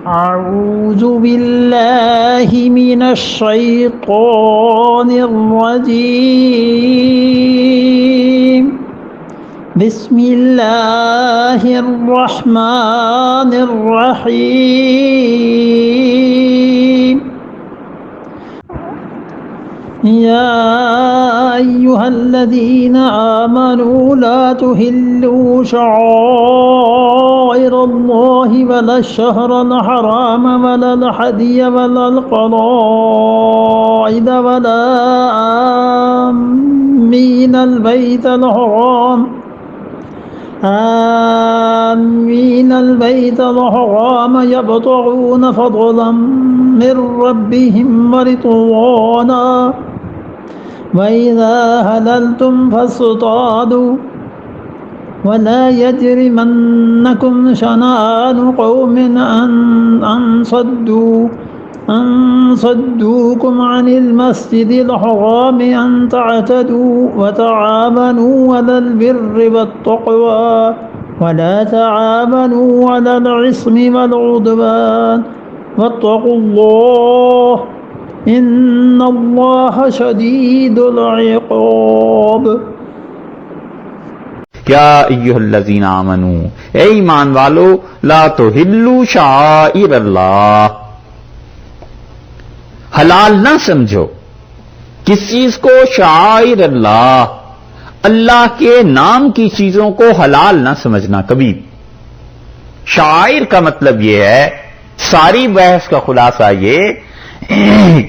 أعوذ بالله من الشيطان الرجيم بسم الله الرحمن الرحيم يا أيها الذين آمنوا لا تحلوا شعائر الله ولا الشهر الحرام ولا الهدي ولا القلائد ولا آمين البيت الحرام يبتغون فضلا من ربهم ورضوانا وإذا حللتم فاصطادوا ولا يجرمنكم شنآن قوم أن صدوكم عن المسجد الحرام أن تعتدوا وتعاونوا على البر والتقوى ولا تعاونوا على الإثم والعدوان واتقوا الله ان اللہ شدید العقاب۔ یا ایھا الذین آمنوا، اے ایمان والو، لا تحلوا شعائر اللہ، حلال نہ سمجھو کس چیز کو؟ شعائر اللہ، اللہ کے نام کی چیزوں کو حلال نہ سمجھنا کبھی۔ شعائر کا مطلب یہ ہے، ساری بحث کا خلاصہ یہ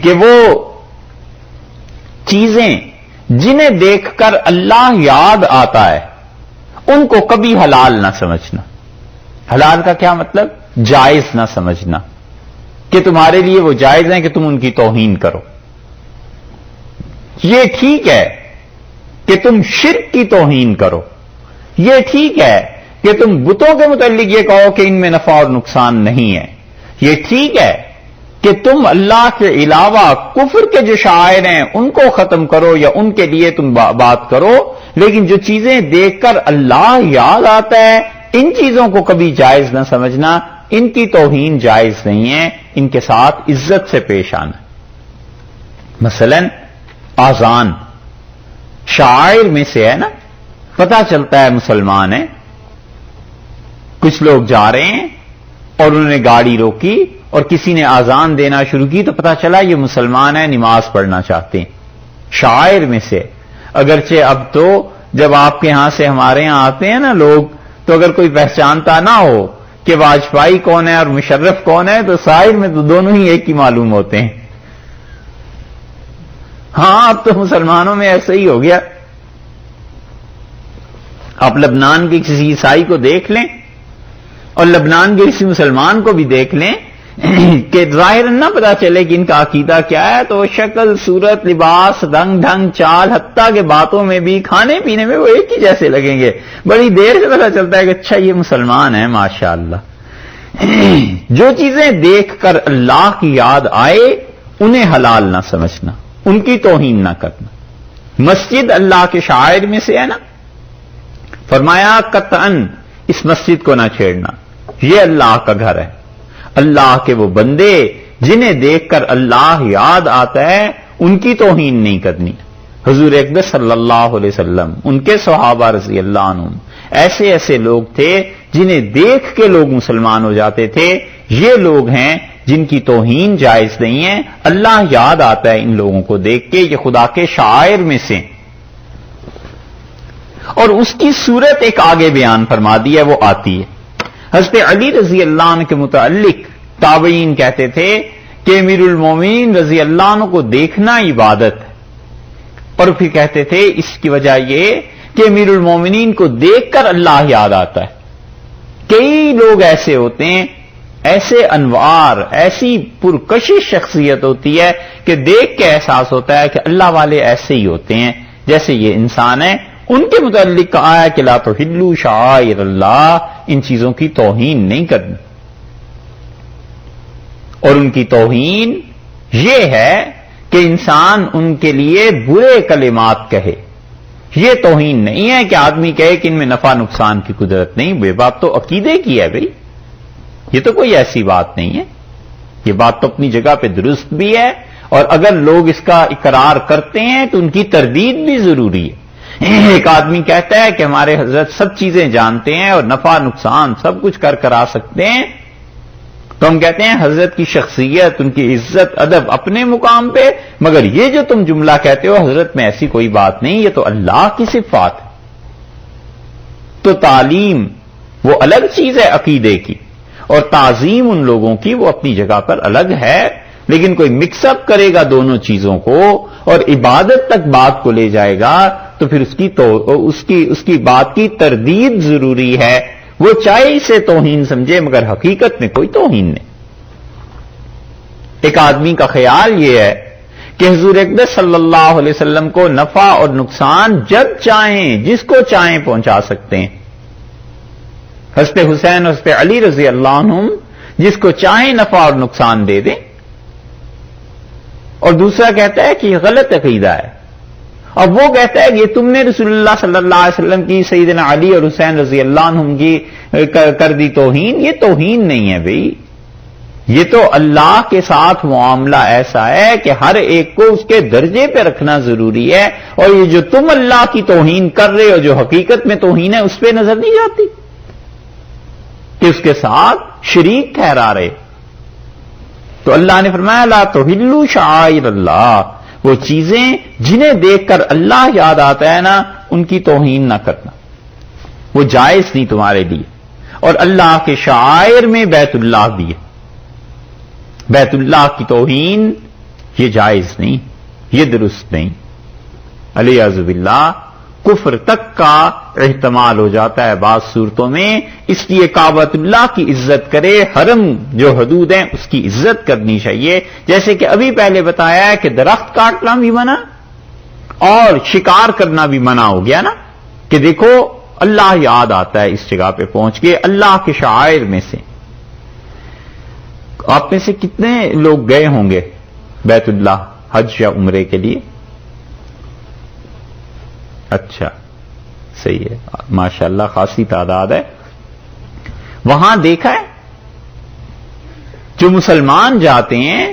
کہ وہ چیزیں جنہیں دیکھ کر اللہ یاد آتا ہے ان کو کبھی حلال نہ سمجھنا۔ حلال کا کیا مطلب؟ جائز نہ سمجھنا، کہ تمہارے لیے وہ جائز ہیں کہ تم ان کی توہین کرو۔ یہ ٹھیک ہے کہ تم شرک کی توہین کرو، یہ ٹھیک ہے کہ تم بتوں کے متعلق یہ کہو کہ ان میں نفع اور نقصان نہیں ہے، یہ ٹھیک ہے کہ تم اللہ کے علاوہ کفر کے جو شاعر ہیں ان کو ختم کرو یا ان کے لیے تم بات کرو، لیکن جو چیزیں دیکھ کر اللہ یاد آتا ہے ان چیزوں کو کبھی جائز نہ سمجھنا، ان کی توہین جائز نہیں ہے، ان کے ساتھ عزت سے پیش آنا۔ مثلا آذان شاعر میں سے ہے نا، پتہ چلتا ہے مسلمان ہیں۔ کچھ لوگ جا رہے ہیں اور انہوں نے گاڑی روکی اور کسی نے آذان دینا شروع کی تو پتہ چلا یہ مسلمان ہے، نماز پڑھنا چاہتے ہیں۔ شاعر میں سے، اگرچہ اب تو جب آپ کے ہاں سے ہمارے ہاں آتے ہیں نا لوگ، تو اگر کوئی پہچانتا نہ ہو کہ واجپئی کون ہے اور مشرف کون ہے تو شاعر میں تو دونوں ہی ایک ہی معلوم ہوتے ہیں۔ ہاں اب تو مسلمانوں میں ایسا ہی ہو گیا۔ آپ لبنان کے کسی عیسائی کو دیکھ لیں اور لبنان کے کسی مسلمان کو بھی دیکھ لیں کہ ظاہر نہ پتا چلے کہ ان کا عقیدہ کیا ہے، تو شکل، صورت، لباس، رنگ ڈھنگ، چال، حتیٰ کہ باتوں میں بھی، کھانے پینے میں وہ ایک ہی جیسے لگیں گے۔ بڑی دیر سے پتا چلتا ہے کہ اچھا یہ مسلمان ہے، ماشاءاللہ۔ جو چیزیں دیکھ کر اللہ کی یاد آئے انہیں حلال نہ سمجھنا، ان کی توہین نہ کرنا۔ مسجد اللہ کے شاعر میں سے ہے نا، فرمایا قطعاً اس مسجد کو نہ چھیڑنا، یہ اللہ کا گھر ہے۔ اللہ کے وہ بندے جنہیں دیکھ کر اللہ یاد آتا ہے ان کی توہین نہیں کرنی۔ حضور اقدس صلی اللہ علیہ وسلم، ان کے صحابہ رضی اللہ عنہم، ایسے ایسے لوگ تھے جنہیں دیکھ کے لوگ مسلمان ہو جاتے تھے۔ یہ لوگ ہیں جن کی توہین جائز نہیں ہے، اللہ یاد آتا ہے ان لوگوں کو دیکھ کے، یہ خدا کے شاعر میں سے۔ اور اس کی صورت ایک آگے بیان فرما دی ہے، وہ آتی ہے۔ حضرت علی رضی اللہ عنہ کے متعلق تابعین کہتے تھے کہ امیر المومنین رضی اللہ عنہ کو دیکھنا عبادت ہے، اور پھر کہتے تھے اس کی وجہ یہ کہ امیر المومنین کو دیکھ کر اللہ یاد آتا ہے۔ کئی لوگ ایسے ہوتے ہیں، ایسے انوار، ایسی پرکشش شخصیت ہوتی ہے کہ دیکھ کے احساس ہوتا ہے کہ اللہ والے ایسے ہی ہوتے ہیں جیسے یہ انسان ہے۔ ان کے متعلق کہا ہے کہ لا تحلوا شعائر اللہ، ان چیزوں کی توہین نہیں کرنی۔ اور ان کی توہین یہ ہے کہ انسان ان کے لیے برے کلمات کہے، یہ توہین نہیں ہے کہ آدمی کہے کہ ان میں نفع نقصان کی قدرت نہیں۔ یہ بات تو عقیدے کی ہے بھائی، یہ تو کوئی ایسی بات نہیں ہے، یہ بات تو اپنی جگہ پہ درست بھی ہے، اور اگر لوگ اس کا اقرار کرتے ہیں تو ان کی تردید بھی ضروری ہے۔ ایک آدمی کہتا ہے کہ ہمارے حضرت سب چیزیں جانتے ہیں اور نفع نقصان سب کچھ کرا سکتے ہیں، تو ہم کہتے ہیں حضرت کی شخصیت، ان کی عزت ادب اپنے مقام پہ، مگر یہ جو تم جملہ کہتے ہو حضرت میں ایسی کوئی بات نہیں، یہ تو اللہ کی صفات ہے۔ تو تعلیم وہ الگ چیز ہے عقیدے کی، اور تعظیم ان لوگوں کی وہ اپنی جگہ پر الگ ہے، لیکن کوئی مکس اپ کرے گا دونوں چیزوں کو اور عبادت تک بات کو لے جائے گا تو پھر اس کی بات کی تردید ضروری ہے، وہ چاہے اسے توہین سمجھے مگر حقیقت میں کوئی توہین نہیں۔ ایک آدمی کا خیال یہ ہے کہ حضور اقدس صلی اللہ علیہ وسلم کو نفع اور نقصان جب چاہیں جس کو چاہیں پہنچا سکتے ہیں، حضرت حسین حضرت علی رضی اللہ عنہم جس کو چاہیں نفع اور نقصان دے دیں، اور دوسرا کہتا ہے کہ یہ غلط عقیدہ ہے، اور وہ کہتا ہے کہ یہ تم نے رسول اللہ صلی اللہ علیہ وسلم کی سیدنا علی اور حسین رضی اللہ عنہم کی کر دی توہین۔ یہ توہین نہیں ہے بھئی، یہ تو اللہ کے ساتھ معاملہ ایسا ہے کہ ہر ایک کو اس کے درجے پہ رکھنا ضروری ہے، اور یہ جو تم اللہ کی توہین کر رہے ہو جو حقیقت میں توہین ہے اس پہ نظر نہیں جاتی کہ اس کے ساتھ شریک ٹھہرا رہے۔ تو اللہ نے فرمایا لا تحلوا شعائر اللہ، وہ چیزیں جنہیں دیکھ کر اللہ یاد آتا ہے نا ان کی توہین نہ کرنا، وہ جائز نہیں تمہارے لیے۔ اور اللہ کے شعائر میں بیت اللہ بھی ہے، بیت اللہ کی توہین یہ جائز نہیں، یہ درست نہیں، علیاذ باللہ کفر تک کا احتمال ہو جاتا ہے بعض صورتوں میں۔ اس لیے کعبۃ اللہ کی عزت کرے، حرم جو حدود ہیں اس کی عزت کرنی چاہیے، جیسے کہ ابھی پہلے بتایا ہے کہ درخت کاٹنا بھی منع اور شکار کرنا بھی منع ہو گیا نا، کہ دیکھو اللہ یاد آتا ہے اس جگہ پہ پہنچ کے۔ اللہ کے شعائر میں سے آپ میں سے کتنے لوگ گئے ہوں گے بیت اللہ حج یا عمرے کے لیے؟ اچھا صحیح ہے، ماشاءاللہ خاصی تعداد ہے۔ وہاں دیکھا ہے جو مسلمان جاتے ہیں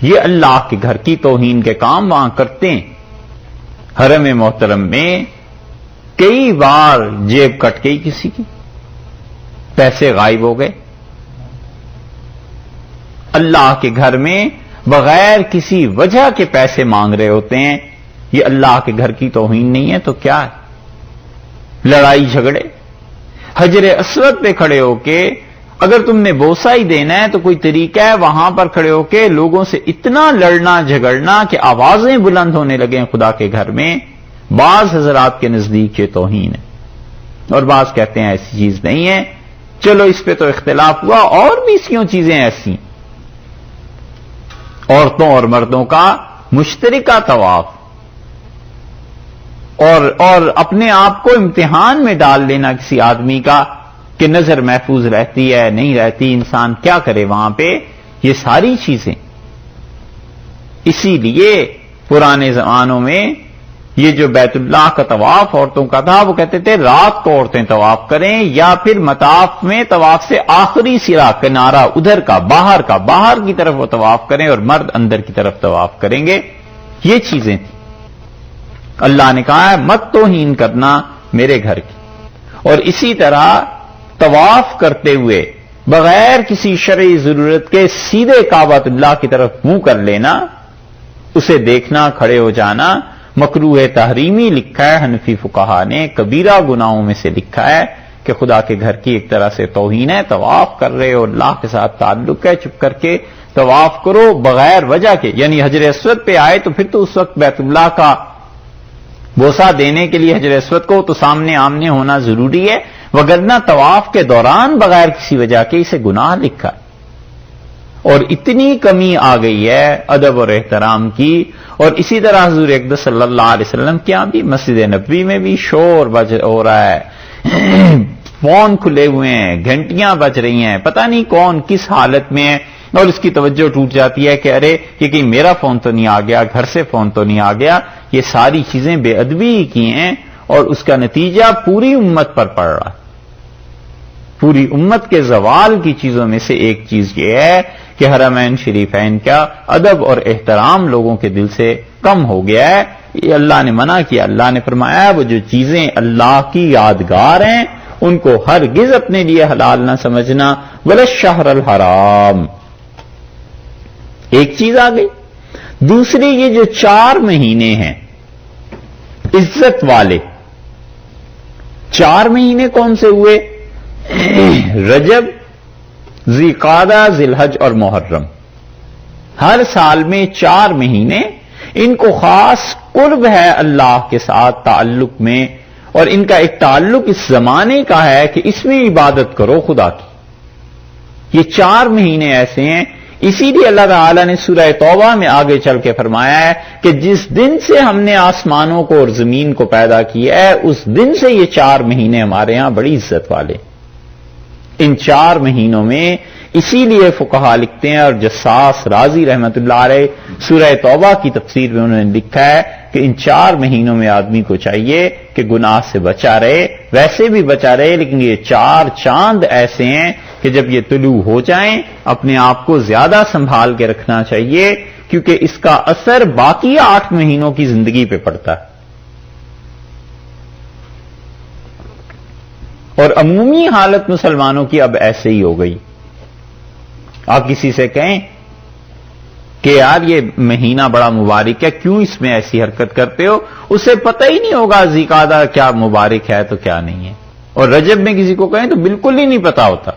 یہ اللہ کے گھر کی توہین کے کام وہاں کرتے ہیں۔ حرم محترم میں کئی بار جیب کٹ گئی کسی کی، پیسے غائب ہو گئے۔ اللہ کے گھر میں بغیر کسی وجہ کے پیسے مانگ رہے ہوتے ہیں، یہ اللہ کے گھر کی توہین نہیں ہے تو کیا ہے؟ لڑائی جھگڑے حجر اسود پہ کھڑے ہو کے، اگر تم نے بوسہ ہی دینا ہے تو کوئی طریقہ ہے وہاں پر کھڑے ہو کے لوگوں سے اتنا لڑنا جھگڑنا کہ آوازیں بلند ہونے لگیں خدا کے گھر میں۔ بعض حضرات کے نزدیک یہ توہین ہے اور بعض کہتے ہیں ایسی چیز نہیں ہے۔ چلو اس پہ تو اختلاف ہوا، اور بھی کیوں چیزیں ایسی، عورتوں اور مردوں کا مشترکہ طواف، اور اپنے آپ کو امتحان میں ڈال لینا کسی آدمی کا کہ نظر محفوظ رہتی ہے نہیں رہتی، انسان کیا کرے وہاں پہ، یہ ساری چیزیں۔ اسی لیے پرانے زمانوں میں یہ جو بیت اللہ کا طواف عورتوں کا تھا، وہ کہتے تھے رات کو عورتیں طواف کریں، یا پھر مطاف میں طواف سے آخری سرا کنارہ ادھر کا باہر کی طرف وہ طواف کریں، اور مرد اندر کی طرف طواف کریں گے۔ یہ چیزیں تھیں۔ اللہ نے کہا ہے مت توہین کرنا میرے گھر کی، اور اسی طرح طواف کرتے ہوئے بغیر کسی شرعی ضرورت کے سیدھے کعبۃ اللہ کی طرف منہ کر لینا، اسے دیکھنا، کھڑے ہو جانا مکروہ تحریمی لکھا ہے حنفی فقہا نے، کبیرہ گناہوں میں سے لکھا ہے کہ خدا کے گھر کی ایک طرح سے توہین ہے۔ طواف کر رہے ہو، اللہ کے ساتھ تعلق ہے، چپ کر کے طواف کرو بغیر وجہ کے، یعنی حجر اسود پہ آئے تو پھر تو اس وقت بیت اللہ کا بوسہ دینے کے لیے حجر اسود کو تو سامنے آمنے ہونا ضروری ہے، وگرنہ طواف کے دوران بغیر کسی وجہ کے اسے گناہ لکھا ہے۔ اور اتنی کمی آ گئی ہے ادب اور احترام کی، اور اسی طرح حضور اقدس صلی اللہ علیہ وسلم کے یہاں بھی مسجد نبوی میں بھی شور بج ہو رہا ہے، فون کھلے ہوئے ہیں، گھنٹیاں بج رہی ہیں، پتہ نہیں کون کس حالت میں ہے، اور اس کی توجہ ٹوٹ جاتی ہے کہ ارے یہ کہیں میرا فون تو نہیں آ گیا، گھر سے فون تو نہیں آ گیا۔ یہ ساری چیزیں بے ادبی کی ہیں، اور اس کا نتیجہ پوری امت پر پڑ رہا ہے۔ پوری امت کے زوال کی چیزوں میں سے ایک چیز یہ ہے کہ حرمین شریفین کا ادب اور احترام لوگوں کے دل سے کم ہو گیا ہے. یہ اللہ نے منع کیا. اللہ نے فرمایا وہ جو چیزیں اللہ کی یادگار ہیں ان کو ہرگز اپنے لیے حلال نہ سمجھنا. ولا الشہر الحرام، ایک چیز آ گئی. دوسری یہ جو 4 مہینے ہیں عزت والے، 4 مہینے کون سے ہوئے؟ رجب، ذی قعدہ، ذی الحج اور محرم. ہر سال میں 4 مہینے، ان کو خاص قرب ہے اللہ کے ساتھ تعلق میں، اور ان کا ایک تعلق اس زمانے کا ہے کہ اس میں عبادت کرو خدا کی. یہ 4 مہینے ایسے ہیں. اسی لیے اللہ تعالیٰ نے سورہ توبہ میں آگے چل کے فرمایا ہے کہ جس دن سے ہم نے آسمانوں کو اور زمین کو پیدا کیا ہے اس دن سے یہ 4 مہینے ہمارے ہاں بڑی عزت والے. ان 4 مہینوں میں اسی لیے فقہا لکھتے ہیں، اور جساس رازی رحمت اللہ علیہ سورہ توبہ کی تفسیر میں انہوں نے لکھا ہے کہ ان 4 مہینوں میں آدمی کو چاہیے کہ گناہ سے بچا رہے. ویسے بھی بچا رہے، لیکن یہ 4 چاند ایسے ہیں کہ جب یہ طلوع ہو جائیں اپنے آپ کو زیادہ سنبھال کے رکھنا چاہیے، کیونکہ اس کا اثر باقی 8 مہینوں کی زندگی پہ پڑتا ہے. اور عمومی حالت مسلمانوں کی اب ایسے ہی ہو گئی. آپ کسی سے کہیں کہ یار یہ مہینہ بڑا مبارک ہے، کیوں اس میں ایسی حرکت کرتے ہو، اسے پتہ ہی نہیں ہوگا ذی قعدہ کیا مبارک ہے تو کیا نہیں ہے. اور رجب میں کسی کو کہیں تو بالکل ہی نہیں پتا ہوتا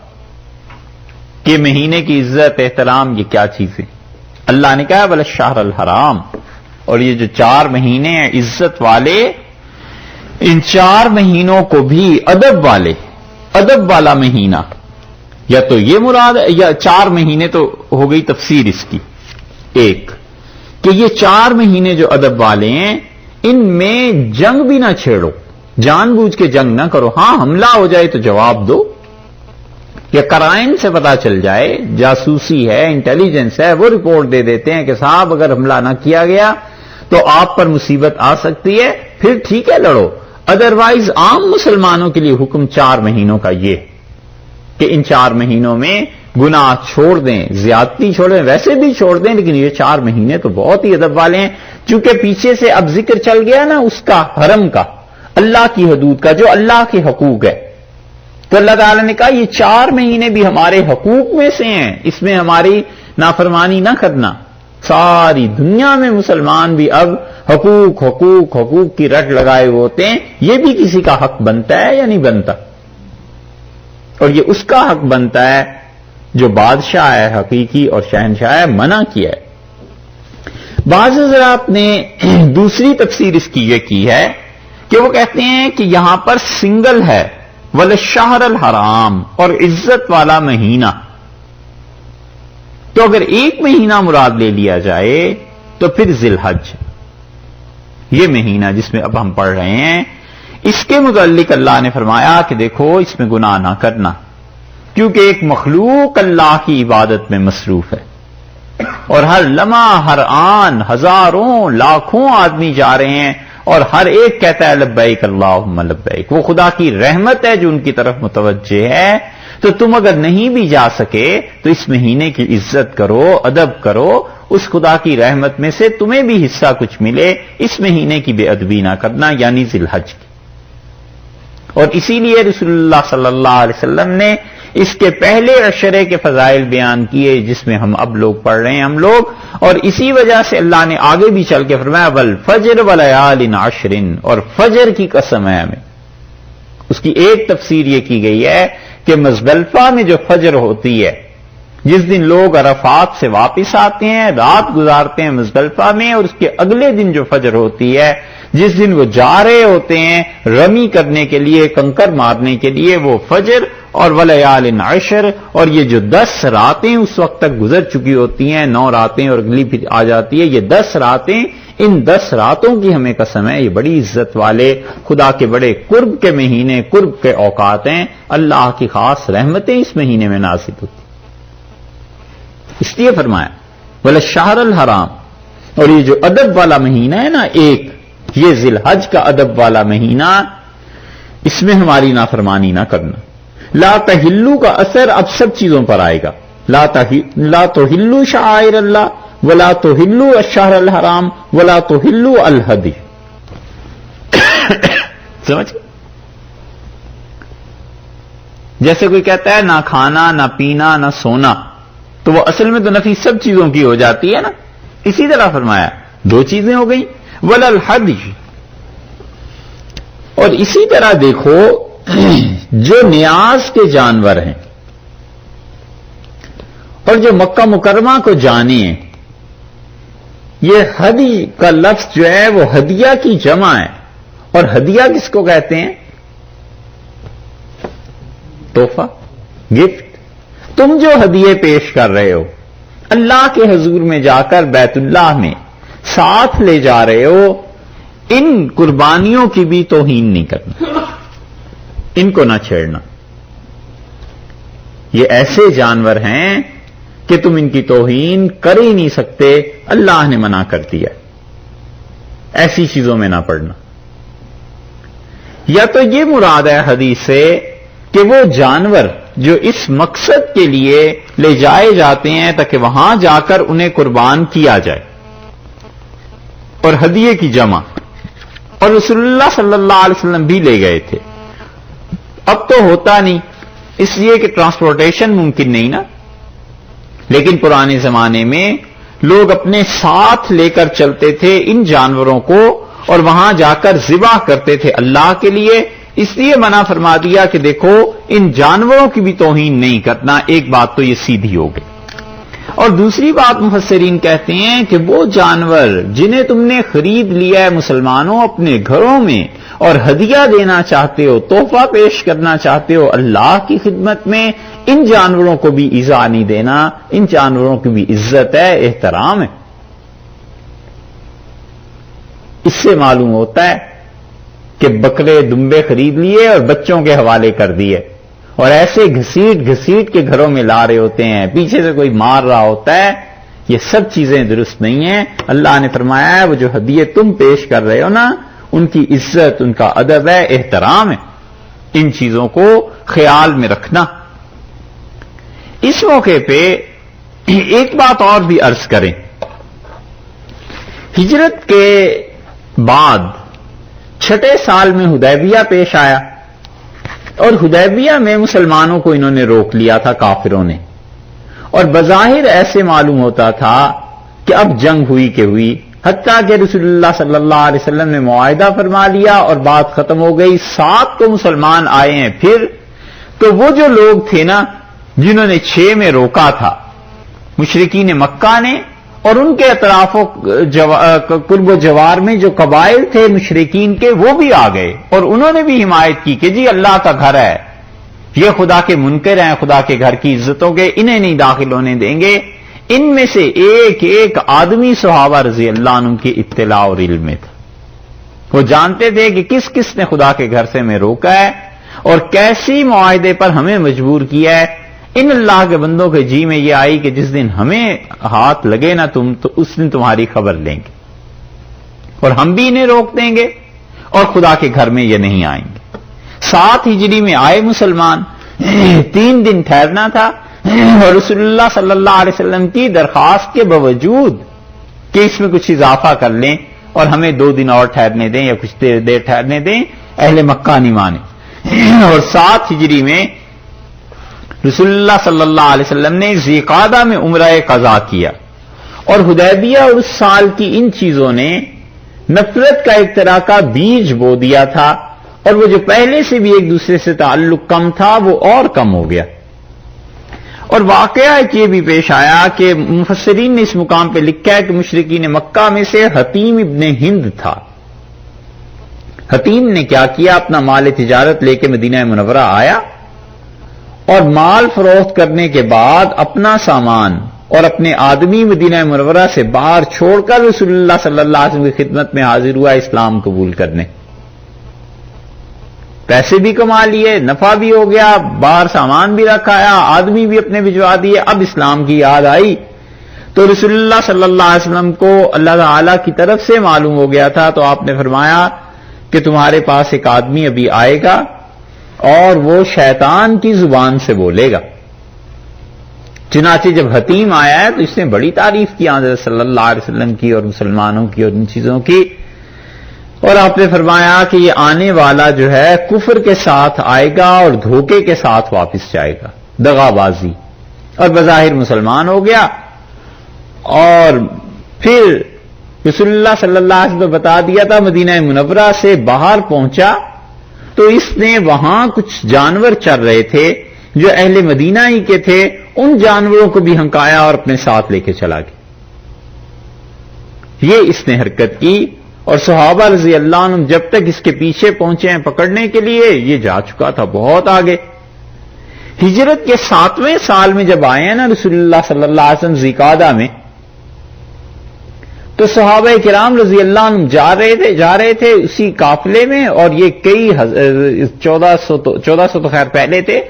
کہ مہینے کی عزت احترام یہ کیا چیز ہے. اللہ نے کہا ولا الشہر الحرام، اور یہ جو 4 مہینے ہیں عزت والے، ان 4 مہینوں کو بھی ادب والے، ادب والا مہینہ، یا تو یہ مراد ہے، یا 4 مہینے تو ہو گئی تفسیر اس کی ایک کہ یہ 4 مہینے جو ادب والے ہیں ان میں جنگ بھی نہ چھیڑو، جان بوجھ کے جنگ نہ کرو. ہاں حملہ ہو جائے تو جواب دو، یا قرائن سے پتا چل جائے، جاسوسی ہے، انٹیلیجنس ہے، وہ رپورٹ دے دیتے ہیں کہ صاحب اگر حملہ نہ کیا گیا تو آپ پر مصیبت آ سکتی ہے، پھر ٹھیک ہے لڑو. ادروائز عام مسلمانوں کے لیے حکم 4 مہینوں کا یہ کہ ان 4 مہینوں میں گناہ چھوڑ دیں، زیادتی چھوڑ دیں، ویسے بھی چھوڑ دیں، لیکن یہ 4 مہینے تو بہت ہی ادب والے ہیں. چونکہ پیچھے سے اب ذکر چل گیا نا اس کا، حرم کا، اللہ کی حدود کا، جو اللہ کے حقوق ہے، تو اللہ تعالیٰ نے کہا یہ 4 مہینے بھی ہمارے حقوق میں سے ہیں، اس میں ہماری نافرمانی نہ کرنا. ساری دنیا میں مسلمان بھی اب حقوق حقوق حقوق کی رٹ لگائے ہوتے ہیں. یہ بھی کسی کا حق بنتا ہے یا نہیں بنتا؟ اور یہ اس کا حق بنتا ہے جو بادشاہ ہے حقیقی اور شہنشاہ ہے، منع کیا ہے. بعض حضرات نے دوسری تفسیر اس کی یہ کی ہے کہ وہ کہتے ہیں کہ یہاں پر سنگل ہے وَلَلشَّهْرَ الْحَرَامِ، اور عزت والا مہینہ. تو اگر ایک مہینہ مراد لے لیا جائے تو پھر ذی الحج، یہ مہینہ جس میں اب ہم پڑھ رہے ہیں، اس کے متعلق اللہ نے فرمایا کہ دیکھو اس میں گناہ نہ کرنا، کیونکہ ایک مخلوق اللہ کی عبادت میں مصروف ہے، اور ہر لمحہ ہر آن ہزاروں لاکھوں آدمی جا رہے ہیں، اور ہر ایک کہتا ہے لبیک اللہم لبیک. وہ خدا کی رحمت ہے جو ان کی طرف متوجہ ہے. تو تم اگر نہیں بھی جا سکے تو اس مہینے کی عزت کرو، ادب کرو، اس خدا کی رحمت میں سے تمہیں بھی حصہ کچھ ملے. اس مہینے کی بے ادبی نہ کرنا، یعنی ذی الحج کی. اور اسی لیے رسول اللہ صلی اللہ علیہ وسلم نے اس کے پہلے عشرے کے فضائل بیان کیے جس میں ہم اب لوگ پڑھ رہے ہیں ہم لوگ. اور اسی وجہ سے اللہ نے آگے بھی چل کے فرمایا والفجر ولیال عشر، اور فجر کی قسم ہے ہمیں. اس کی ایک تفسیر یہ کی گئی ہے کہ مزدلفہ میں جو فجر ہوتی ہے، جس دن لوگ عرفات سے واپس آتے ہیں، رات گزارتے ہیں مزدلفہ میں، اور اس کے اگلے دن جو فجر ہوتی ہے، جس دن وہ جا رہے ہوتے ہیں رمی کرنے کے لیے، کنکر مارنے کے لیے، وہ فجر. اور ولیال عشر، اور یہ جو 10 راتیں اس وقت تک گزر چکی ہوتی ہیں، 9 راتیں اور اگلی پھر آ جاتی ہے، یہ 10 راتیں، ان 10 راتوں کی ہمیں قسم ہے، یہ بڑی عزت والے خدا کے بڑے قرب کے مہینے، قرب کے اوقات ہیں. اللہ کی خاص رحمتیں اس مہینے میں نازل ہوتی، اس لیے فرمایا وَلَلشَّهْرَ الْحَرَامِ. اور یہ جو ادب والا مہینہ ہے نا، ایک یہ ذی الحج کا ادب والا مہینہ، اس میں ہماری نافرمانی نہ کرنا. لا تحلو کا اثر اب سب چیزوں پر آئے گا. لا تحلوا شعائر اللہ ولا تحلوا الشہر الحرام ولا تحلوا الہدی. سمجھ؟ جیسے کوئی کہتا ہے نہ کھانا نہ پینا نہ سونا، تو وہ اصل میں تو نفی سب چیزوں کی ہو جاتی ہے نا. اسی طرح فرمایا دو چیزیں ہو گئیں، ولا الحدی. اور اسی طرح دیکھو جو نیاز کے جانور ہیں اور جو مکہ مکرمہ کو جانے ہیں، یہ ہدی کا لفظ جو ہے وہ ہدیہ کی جمع ہے. اور ہدیہ کس کو کہتے ہیں؟ تحفہ، گفٹ. تم جو ہدیے پیش کر رہے ہو اللہ کے حضور میں جا کر بیت اللہ میں ساتھ لے جا رہے ہو، ان قربانیوں کی بھی توہین نہیں کرنا، ان کو نہ چھیڑنا. یہ ایسے جانور ہیں کہ تم ان کی توہین کر ہی نہیں سکتے، اللہ نے منع کر دیا. ایسی چیزوں میں نہ پڑنا. یا تو یہ مراد ہے حدیث سے کہ وہ جانور جو اس مقصد کے لیے لے جائے جاتے ہیں تاکہ وہاں جا کر انہیں قربان کیا جائے، اور ہدیے کی جمع. اور رسول اللہ صلی اللہ علیہ وسلم بھی لے گئے تھے. اب تو ہوتا نہیں اس لیے کہ ٹرانسپورٹیشن ممکن نہیں نا، لیکن پرانے زمانے میں لوگ اپنے ساتھ لے کر چلتے تھے ان جانوروں کو اور وہاں جا کر ذبح کرتے تھے اللہ کے لیے. اس لیے منع فرما دیا کہ دیکھو ان جانوروں کی بھی توہین نہیں کرنا. ایک بات تو یہ سیدھی ہو گئی. اور دوسری بات مفسرین کہتے ہیں کہ وہ جانور جنہیں تم نے خرید لیا ہے مسلمانوں اپنے گھروں میں اور ہدیہ دینا چاہتے ہو، تحفہ پیش کرنا چاہتے ہو اللہ کی خدمت میں، ان جانوروں کو بھی ایذا نہیں دینا. ان جانوروں کی بھی عزت ہے، احترام ہے. اس سے معلوم ہوتا ہے کہ بکرے دمبے خرید لیے اور بچوں کے حوالے کر دیے اور ایسے گھسیٹ گھسیٹ کے گھروں میں لا رہے ہوتے ہیں، پیچھے سے کوئی مار رہا ہوتا ہے. یہ سب چیزیں درست نہیں ہیں. اللہ نے فرمایا ہے وہ جو ہدیے تم پیش کر رہے ہو نا، ان کی عزت، ان کا ادب ہے، احترام ہے. ان چیزوں کو خیال میں رکھنا. اس موقع پہ ایک بات اور بھی عرض کریں. ہجرت کے بعد چھٹے سال میں حدیبیہ پیش آیا اور حدیبیہ میں مسلمانوں کو انہوں نے روک لیا تھا کافروں نے، اور بظاہر ایسے معلوم ہوتا تھا کہ اب جنگ ہوئی کہ ہوئی، حتیٰ کہ رسول اللہ صلی اللہ علیہ وسلم نے معاہدہ فرما لیا اور بات ختم ہو گئی. 7 تو مسلمان آئے ہیں. پھر تو وہ جو لوگ تھے نا جنہوں نے 6 میں روکا تھا، مشرکین مکہ نے، اور ان کے اطراف و قرب و جوار میں جو قبائل تھے مشرکین کے، وہ بھی آ گئے اور انہوں نے بھی حمایت کی کہ جی اللہ کا گھر ہے، یہ خدا کے منکر ہیں، خدا کے گھر کی عزتوں کے، انہیں نہیں داخل ہونے دیں گے. ان میں سے ایک ایک آدمی صحابہ رضی اللہ عنہ کی اطلاع اور علم میں تھا. وہ جانتے تھے کہ کس کس نے خدا کے گھر سے ہمیں روکا ہے اور کیسی معاہدے پر ہمیں مجبور کیا ہے. ان اللہ کے بندوں کے جی میں یہ آئی کہ جس دن ہمیں ہاتھ لگے نا تم، تو اس دن تمہاری خبر لیں گے اور ہم بھی انہیں روک دیں گے اور خدا کے گھر میں یہ نہیں آئیں گے. 7 ہجری میں آئے مسلمان. 3 دن ٹھہرنا تھا اور رسول اللہ صلی اللہ علیہ وسلم کی درخواست کے باوجود کہ اس میں کچھ اضافہ کر لیں اور ہمیں 2 دن اور ٹھہرنے دیں یا کچھ دیر ٹھہرنے دیں، اہل مکہ نہیں مانے. اور 7 ہجری میں رسول اللہ صلی اللہ علیہ وسلم نے ذی قعدہ میں عمرہ قضا کیا. اور حدیبیہ اور اس سال کی ان چیزوں نے نفرت کا ایک طرح کا بیج بو دیا تھا، اور وہ جو پہلے سے بھی ایک دوسرے سے تعلق کم تھا وہ اور کم ہو گیا. اور واقعہ یہ بھی پیش آیا کہ مفسرین نے اس مقام پہ لکھا ہے کہ مشرکین مکہ میں سے حتیم ابن ہند تھا. حتیم نے کیا کیا، اپنا مال تجارت لے کے مدینہ منورہ آیا اور مال فروخت کرنے کے بعد اپنا سامان اور اپنے آدمی مدینہ منورہ سے باہر چھوڑ کر رسول اللہ صلی اللہ علیہ وسلم کی خدمت میں حاضر ہوا اسلام قبول کرنے. پیسے بھی کما لیے، نفع بھی ہو گیا، باہر سامان بھی رکھایا، آدمی بھی اپنے بھجوا دیے. اب اسلام کی یاد آئی تو رسول اللہ صلی اللہ علیہ وسلم کو اللہ تعالی کی طرف سے معلوم ہو گیا تھا، تو آپ نے فرمایا کہ تمہارے پاس ایک آدمی ابھی آئے گا اور وہ شیطان کی زبان سے بولے گا. چنانچہ جب حتیم آیا ہے تو اس نے بڑی تعریف کی حضرت صلی اللہ علیہ وسلم کی اور مسلمانوں کی اور ان چیزوں کی، اور آپ نے فرمایا کہ یہ آنے والا جو ہے کفر کے ساتھ آئے گا اور دھوکے کے ساتھ واپس جائے گا، دغا بازی، اور بظاہر مسلمان ہو گیا. اور پھر رسول اللہ صلی اللہ علیہ وسلم بتا دیا تھا، مدینہ منورہ سے باہر پہنچا تو اس نے وہاں کچھ جانور چر رہے تھے جو اہل مدینہ ہی کے تھے، ان جانوروں کو بھی ہنکایا اور اپنے ساتھ لے کے چلا گیا. یہ اس نے حرکت کی، اور صحابہ رضی اللہ عنہ جب تک اس کے پیچھے پہنچے ہیں پکڑنے کے لیے، یہ جا چکا تھا بہت آگے. ہجرت کے 7ویں سال میں جب آئے ہیں نا رسول اللہ صلی اللہ علیہ وسلم ذی-قعدہ میں، تو صحابہ کرام رضی اللہ عنہ جا رہے تھے اسی قافلے میں، اور یہ کئی 1400 تو خیر پہلے تھے،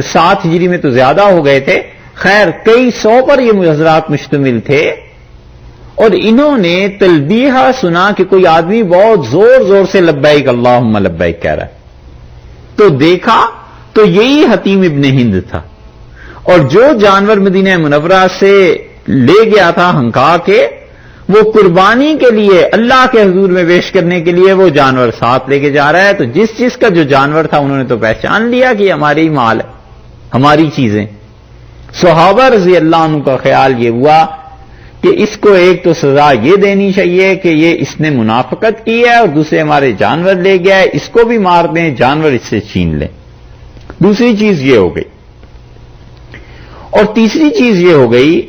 7 ہجری میں تو زیادہ ہو گئے تھے، خیر کئی 100 پر یہ حضرات مشتمل تھے. اور انہوں نے تلبیہ سنا کہ کوئی آدمی بہت زور زور سے لبیک اللہم لبیک کہہ رہا ہے، تو دیکھا تو یہی حتیم ابن ہند تھا، اور جو جانور مدینہ منورہ سے لے گیا تھا ہنکا کے، وہ قربانی کے لیے اللہ کے حضور میں پیش کرنے کے لیے وہ جانور ساتھ لے کے جا رہا ہے. تو جس کا جو جانور تھا انہوں نے تو پہچان لیا کہ یہ ہماری مال ہے، ہماری چیزیں. صحابہ رضی اللہ عنہ کا خیال یہ ہوا کہ اس کو ایک تو سزا یہ دینی چاہیے کہ یہ اس نے منافقت کی ہے، اور دوسرے ہمارے جانور لے گیا ہے، اس کو بھی مار دیں، جانور اس سے چھین لیں. دوسری چیز یہ ہو گئی. اور تیسری چیز یہ ہو گئی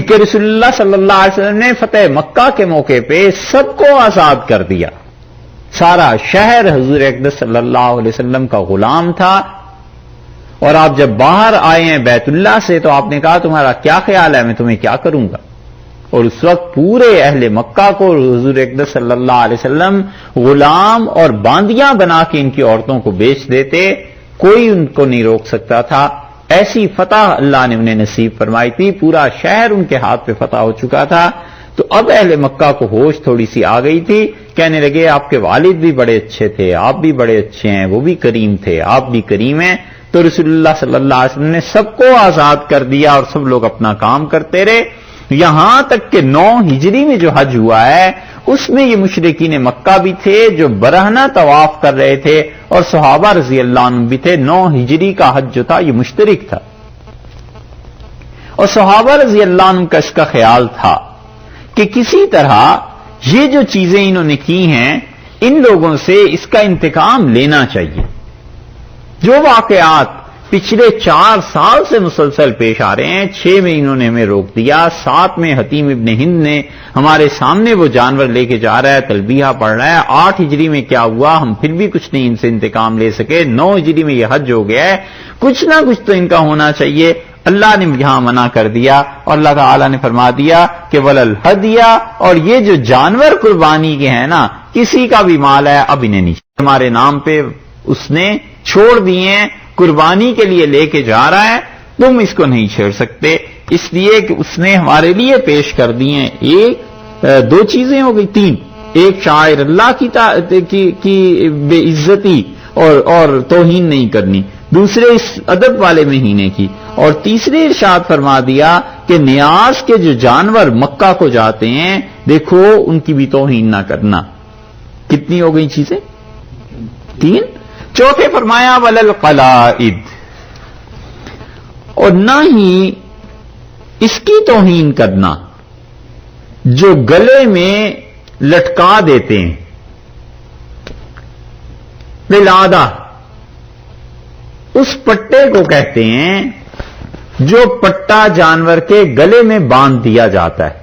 کہ رسول اللہ صلی اللہ علیہ وسلم نے فتح مکہ کے موقع پہ سب کو آزاد کر دیا. سارا شہر حضور اقدس صلی اللہ علیہ وسلم کا غلام تھا. اور آپ جب باہر آئے ہیں بیت اللہ سے تو آپ نے کہا تمہارا کیا خیال ہے، میں تمہیں کیا کروں گا. اور اس وقت پورے اہل مکہ کو حضور اقدس صلی اللہ علیہ وسلم غلام اور باندیاں بنا کے ان کی عورتوں کو بیچ دیتے، کوئی ان کو نہیں روک سکتا تھا. ایسی فتح اللہ نے انہیں نصیب فرمائی تھی، پورا شہر ان کے ہاتھ پہ فتح ہو چکا تھا. تو اب اہل مکہ کو ہوش تھوڑی سی آ گئی تھی، کہنے لگے آپ کے والد بھی بڑے اچھے تھے، آپ بھی بڑے اچھے ہیں، وہ بھی کریم تھے، آپ بھی کریم ہیں. تو رسول اللہ صلی اللہ علیہ وسلم نے سب کو آزاد کر دیا اور سب لوگ اپنا کام کرتے رہے، یہاں تک کہ 9 ہجری میں جو حج ہوا ہے اس میں یہ مشرکین مکہ بھی تھے جو برہنہ طواف کر رہے تھے، اور صحابہ رضی اللہ عنہ بھی تھے. 9 ہجری کا حج جو تھا یہ مشترک تھا. اور صحابہ رضی اللہ عنہ کا اس کا خیال تھا کہ کسی طرح یہ جو چیزیں انہوں نے کی ہیں ان لوگوں سے اس کا انتقام لینا چاہیے. جو واقعات پچھلے 4 سال سے مسلسل پیش آ رہے ہیں، 6 میں انہوں نے ہمیں روک دیا، 7 میں حتیم ابن ہند نے ہمارے سامنے وہ جانور لے کے جا رہا ہے، تلبیہ پڑھ رہا ہے. 8 ہجری میں کیا ہوا، ہم پھر بھی کچھ نہیں ان سے انتقام لے سکے. 9 ہجری میں یہ حج ہو گیا ہے، کچھ نہ کچھ تو ان کا ہونا چاہیے. اللہ نے یہاں منع کر دیا، اور اللہ تعالیٰ نے فرما دیا کہ وللہدیہ، اور یہ جو جانور قربانی کے ہیں نا، کسی کا بھی مال ہے اب انہیں نہیں، ہمارے نام پہ اس نے چھوڑ دیے ہیں، قربانی کے لیے لے کے جا رہا ہے، تم اس کو نہیں چھیڑ سکتے. اس لیے کہ اس نے ہمارے لیے پیش کر دی ہیں. 2 چیزیں ہو گئی، 3. ایک شاعر اللہ کی بے عزتی اور توہین نہیں کرنی، دوسرے اس ادب والے مہینے کی، اور تیسرے ارشاد فرما دیا کہ نیاز کے جو جانور مکہ کو جاتے ہیں دیکھو ان کی بھی توہین نہ کرنا. کتنی ہو گئی چیزیں؟ 3. چوتھے فرمایا وللقلائد، اور نہ ہی اس کی توہین کرنا جو گلے میں لٹکا دیتے ہیں. قلادہ اس پٹے کو کہتے ہیں جو پٹا جانور کے گلے میں باندھ دیا جاتا ہے،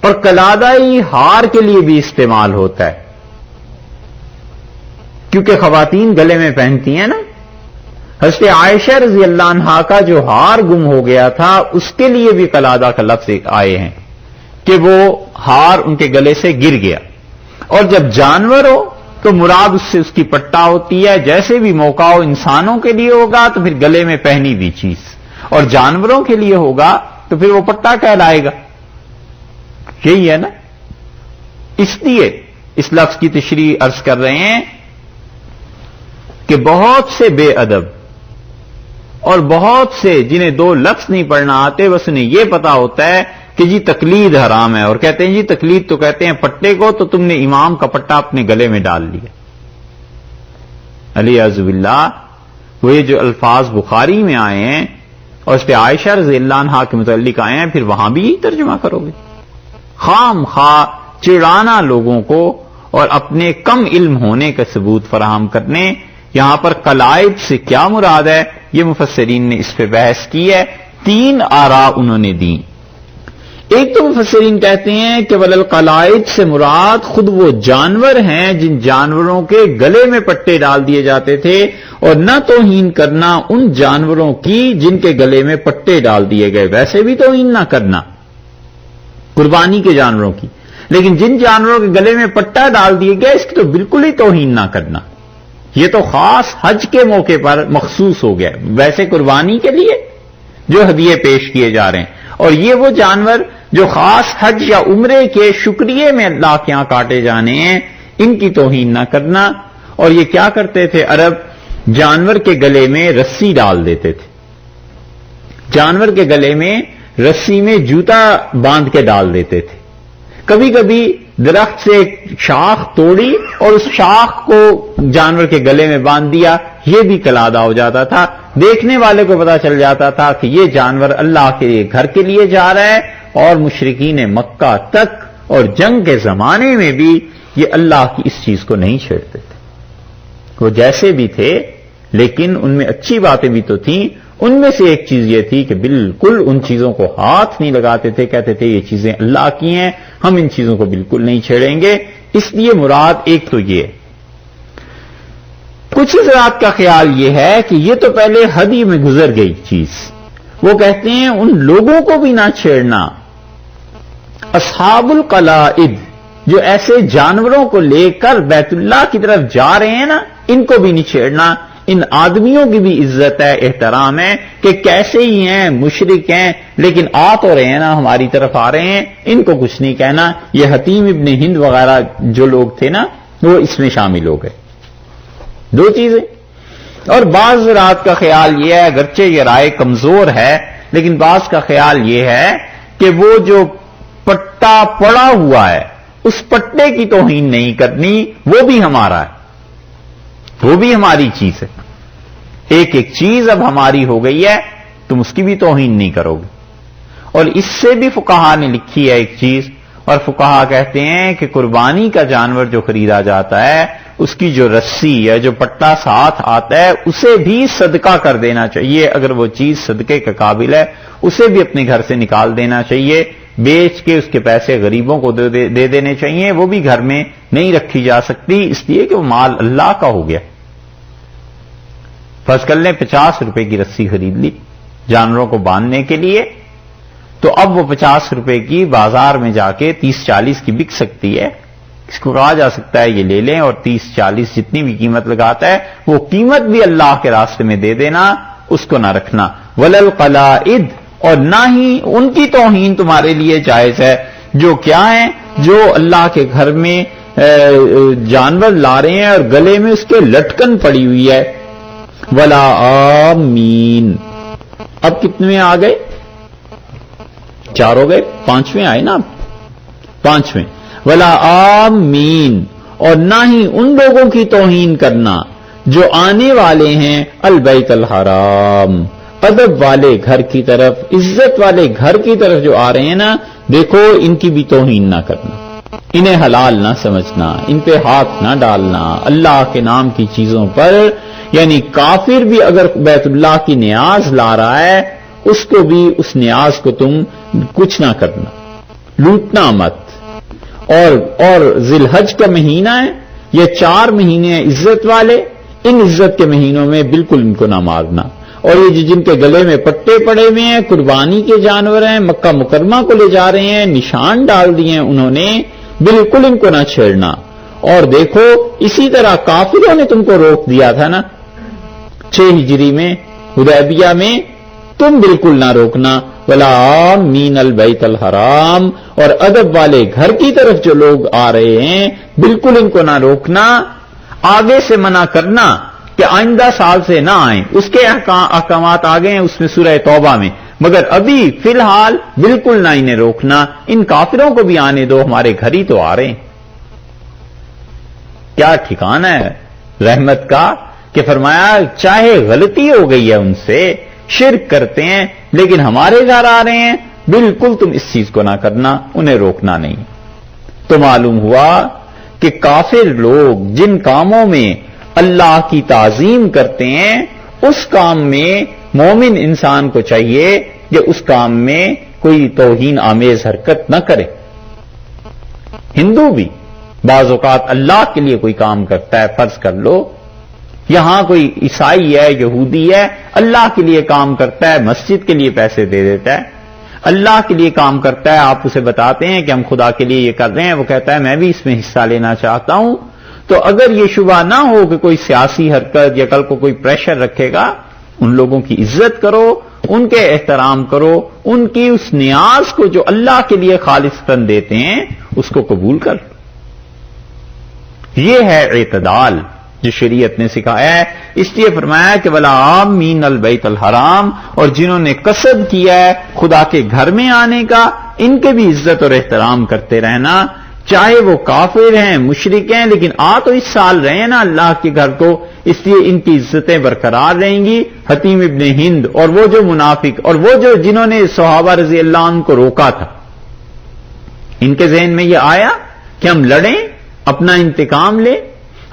اور قلادہ ہی ہار کے لیے بھی استعمال ہوتا ہے، کیونکہ خواتین گلے میں پہنتی ہیں نا. حضرت عائشہ رضی اللہ عنہا کا جو ہار گم ہو گیا تھا اس کے لیے بھی قلادہ کا لفظ آئے ہیں کہ وہ ہار ان کے گلے سے گر گیا. اور جب جانور ہو تو مراد اس سے اس کی پٹا ہوتی ہے. جیسے بھی موقع ہو انسانوں کے لیے ہوگا تو پھر گلے میں پہنی ہوئی چیز، اور جانوروں کے لیے ہوگا تو پھر وہ پٹا کہلائے گا. یہی ہے نا. اس لیے اس لفظ کی تشریح عرض کر رہے ہیں کہ بہت سے بے ادب اور بہت سے جنہیں دو لفظ نہیں پڑھنا آتے، بس انہیں یہ پتا ہوتا ہے کہ جی تقلید حرام ہے، اور کہتے ہیں جی تقلید تو کہتے ہیں پٹے کو، تو تم نے امام کا پٹا اپنے گلے میں ڈال لیا۔ علیہ باللہ، وہ یہ جو الفاظ بخاری میں آئے ہیں اور اس پہ عائشہ رضی اللہ عنہا کے متعلق آئے ہیں، پھر وہاں بھی ترجمہ کرو گے؟ خام خواہ چڑانا لوگوں کو اور اپنے کم علم ہونے کا ثبوت فراہم کرنے۔ یہاں پر قلائد سے کیا مراد ہے، یہ مفسرین نے اس پہ بحث کی ہے، 3 آراء انہوں نے دی۔ ایک تو مفسرین کہتے ہیں کہ وللقلائد سے مراد خود وہ جانور ہیں جن جانوروں کے گلے میں پٹے ڈال دیے جاتے تھے، اور نہ توہین کرنا ان جانوروں کی جن کے گلے میں پٹے ڈال دیے گئے، ویسے بھی توہین نہ کرنا قربانی کے جانوروں کی، لیکن جن جانوروں کے گلے میں پٹا ڈال دیے گئے اس کی تو بالکل ہی توہین نہ کرنا۔ یہ تو خاص حج کے موقع پر مخصوص ہو گیا، ویسے قربانی کے لیے جو ہدیے پیش کیے جا رہے ہیں، اور یہ وہ جانور جو خاص حج یا عمرے کے شکریے میں اللہ کے ہاں کاٹے جانے ہیں، ان کی توہین نہ کرنا۔ اور یہ کیا کرتے تھے عرب، جانور کے گلے میں رسی ڈال دیتے تھے، جانور کے گلے میں رسی میں جوتا باندھ کے ڈال دیتے تھے۔ کبھی کبھی درخت سے ایک شاخ توڑی اور اس شاخ کو جانور کے گلے میں باندھ دیا، یہ بھی کلادہ ہو جاتا تھا، دیکھنے والے کو پتا چل جاتا تھا کہ یہ جانور اللہ کے گھر کے لیے جا رہا ہے۔ اور مشرکین مکہ تک اور جنگ کے زمانے میں بھی یہ اللہ کی اس چیز کو نہیں چھیڑتے تھے، وہ جیسے بھی تھے لیکن ان میں اچھی باتیں بھی تو تھیں۔ ان میں سے ایک چیز یہ تھی کہ بالکل ان چیزوں کو ہاتھ نہیں لگاتے تھے، کہتے تھے یہ چیزیں اللہ کی ہیں، ہم ان چیزوں کو بالکل نہیں چھیڑیں گے۔ اس لیے مراد ایک تو یہ، کچھ حضرات کا خیال یہ ہے کہ یہ تو پہلے حدی میں گزر گئی چیز، وہ کہتے ہیں ان لوگوں کو بھی نہ چھیڑنا، اصحاب القلائد جو ایسے جانوروں کو لے کر بیت اللہ کی طرف جا رہے ہیں نا، ان کو بھی نہیں چھیڑنا۔ ان آدمیوں کی بھی عزت ہے، احترام ہے کہ کیسے ہی ہیں، مشرک ہیں لیکن آ تو رہے ہیں نا، ہماری طرف آ رہے ہیں، ان کو کچھ نہیں کہنا۔ یہ حتیم ابن ہند وغیرہ جو لوگ تھے نا، وہ اس میں شامل ہو گئے۔ دو چیزیں۔ اور بعض رات کا خیال یہ ہے، اگرچہ یہ رائے کمزور ہے لیکن بعض کا خیال یہ ہے کہ وہ جو پٹا پڑا ہوا ہے اس پٹے کی توہین نہیں کرنی، وہ بھی ہمارا ہے، وہ بھی ہماری چیز ہے۔ ایک ایک چیز اب ہماری ہو گئی ہے، تم اس کی بھی توہین نہیں کرو گے۔ اور اس سے بھی فقہا نے لکھی ہے ایک چیز، اور فقہا کہتے ہیں کہ قربانی کا جانور جو خریدا جاتا ہے اس کی جو رسی یا جو پٹا ساتھ آتا ہے اسے بھی صدقہ کر دینا چاہیے، اگر وہ چیز صدقے کا قابل ہے اسے بھی اپنے گھر سے نکال دینا چاہیے، بیچ کے اس کے پیسے غریبوں کو دے دینے چاہیے، وہ بھی گھر میں نہیں رکھی جا سکتی، اس لیے کہ وہ مال اللہ کا ہو گیا۔ فرض کر لیں 50 روپے کی رسی خرید لی جانوروں کو باندھنے کے لیے، تو اب وہ 50 روپے کی بازار میں جا کے 30-40 کی بک سکتی ہے۔ اس کو کہا جا سکتا ہے یہ لے لیں اور 30-40 جتنی بھی قیمت لگاتا ہے وہ قیمت بھی اللہ کے راستے میں دے دینا، اس کو نہ رکھنا۔ وللقلائد، اور نہ ہی ان کی توہین تمہارے لیے جائز ہے جو کیا ہیں، جو اللہ کے گھر میں جانور لا رہے ہیں اور گلے میں اس کے لٹکن پڑی ہوئی ہے۔ ولا آمین، اب کتنے آ گئے؟ 4 ہو گئے، 5ویں آئے نا، اب 5ویں۔ ولا آمین، اور نہ ہی ان لوگوں کی توہین کرنا جو آنے والے ہیں البیت الحرام، ادب والے گھر کی طرف، عزت والے گھر کی طرف جو آ رہے ہیں نا، دیکھو ان کی بھی توہین نہ کرنا، انہیں حلال نہ سمجھنا، ان پہ ہاتھ نہ ڈالنا اللہ کے نام کی چیزوں پر۔ یعنی کافر بھی اگر بیت اللہ کی نیاز لا رہا ہے اس کو بھی اس نیاز کو تم کچھ نہ کرنا، لوٹنا مت۔ اور ذی الحج کا مہینہ ہے، یہ 4 مہینے ہیں عزت والے، ان عزت کے مہینوں میں بالکل ان کو نہ مارنا۔ اور یہ جن کے گلے میں پٹے پڑے ہوئے ہیں، قربانی کے جانور ہیں، مکہ مکرمہ کو لے جا رہے ہیں، نشان ڈال دیے ہیں انہوں نے، بالکل ان کو نہ چھیڑنا۔ اور دیکھو اسی طرح کافروں نے تم کو روک دیا تھا نا 6 ہجری میں حدیبیہ میں، تم بالکل نہ روکنا۔ ولا آمین البیت الحرام، اور ادب والے گھر کی طرف جو لوگ آ رہے ہیں بالکل ان کو نہ روکنا۔ آگے سے منع کرنا کہ آئندہ سال سے نہ آئیں، اس کے احکامات آ گئے ہیں اس میں سورہ توبہ میں، مگر ابھی فی الحال بالکل نہ انہیں روکنا، ان کافروں کو بھی آنے دو، ہمارے گھر ہی تو آ رہے ہیں۔ کیا ٹھکانہ ہے رحمت کا کہ فرمایا چاہے غلطی ہو گئی ہے ان سے، شرک کرتے ہیں، لیکن ہمارے گھر آ رہے ہیں، بالکل تم اس چیز کو نہ کرنا، انہیں روکنا نہیں۔ تو معلوم ہوا کہ کافر لوگ جن کاموں میں اللہ کی تعظیم کرتے ہیں، اس کام میں مومن انسان کو چاہیے کہ اس کام میں کوئی توہین آمیز حرکت نہ کرے۔ ہندو بھی بعض اوقات اللہ کے لیے کوئی کام کرتا ہے، فرض کر لو یہاں کوئی عیسائی ہے، یہودی ہے، اللہ کے لیے کام کرتا ہے، مسجد کے لیے پیسے دے دیتا ہے، اللہ کے لیے کام کرتا ہے، آپ اسے بتاتے ہیں کہ ہم خدا کے لیے یہ کر رہے ہیں، وہ کہتا ہے میں بھی اس میں حصہ لینا چاہتا ہوں، تو اگر یہ شبہ نہ ہو کہ کوئی سیاسی حرکت یا کل کو کوئی پریشر رکھے گا، ان لوگوں کی عزت کرو، ان کے احترام کرو، ان کی اس نیاز کو جو اللہ کے لیے خالصتاً دیتے ہیں اس کو قبول کر۔ یہ ہے اعتدال جو شریعت نے سکھایا ہے، اس لیے فرمایا کہ ولا آمین البیت الحرام، اور جنہوں نے قصد کیا ہے خدا کے گھر میں آنے کا، ان کے بھی عزت اور احترام کرتے رہنا، چاہے وہ کافر ہیں، مشرک ہیں، لیکن آ تو اس سال رہے ہیں نا اللہ کے گھر کو، اس لیے ان کی عزتیں برقرار رہیں گی۔ حتیم ابن ہند اور وہ جو منافق اور وہ جو جنہوں نے صحابہ رضی اللہ عنہ کو روکا تھا، ان کے ذہن میں یہ آیا کہ ہم لڑیں، اپنا انتقام لیں،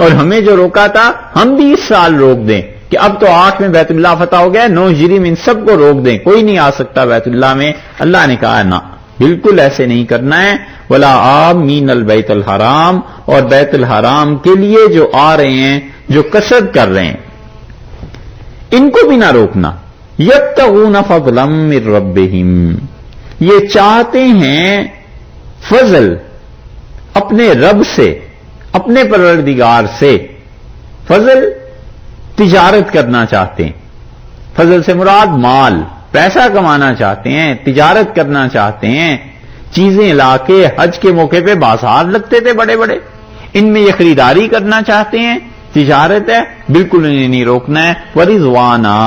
اور ہمیں جو روکا تھا ہم بھی اس سال روک دیں کہ اب تو 8 میں بیت اللہ فتح ہو گیا، 9 ہجری میں ان سب کو روک دیں، کوئی نہیں آ سکتا بیت اللہ میں۔ اللہ نے کہا نہ، بالکل ایسے نہیں کرنا ہے، ولا آمین البیت الحرام، اور بیت الحرام کے لیے جو آ رہے ہیں، جو قصد کر رہے ہیں، ان کو بھی نہ روکنا۔ یبتغون فضلا من ربہم، یہ چاہتے ہیں فضل اپنے رب سے، اپنے پروردگار سے۔ فضل تجارت کرنا چاہتے ہیں، فضل سے مراد مال، پیسہ کمانا چاہتے ہیں، تجارت کرنا چاہتے ہیں، چیزیں لا کے حج کے موقع پہ بازار لگتے تھے بڑے بڑے، ان میں یہ خریداری کرنا چاہتے ہیں، تجارت ہے، بالکل انہیں نہیں روکنا ہے۔ ورضوانا،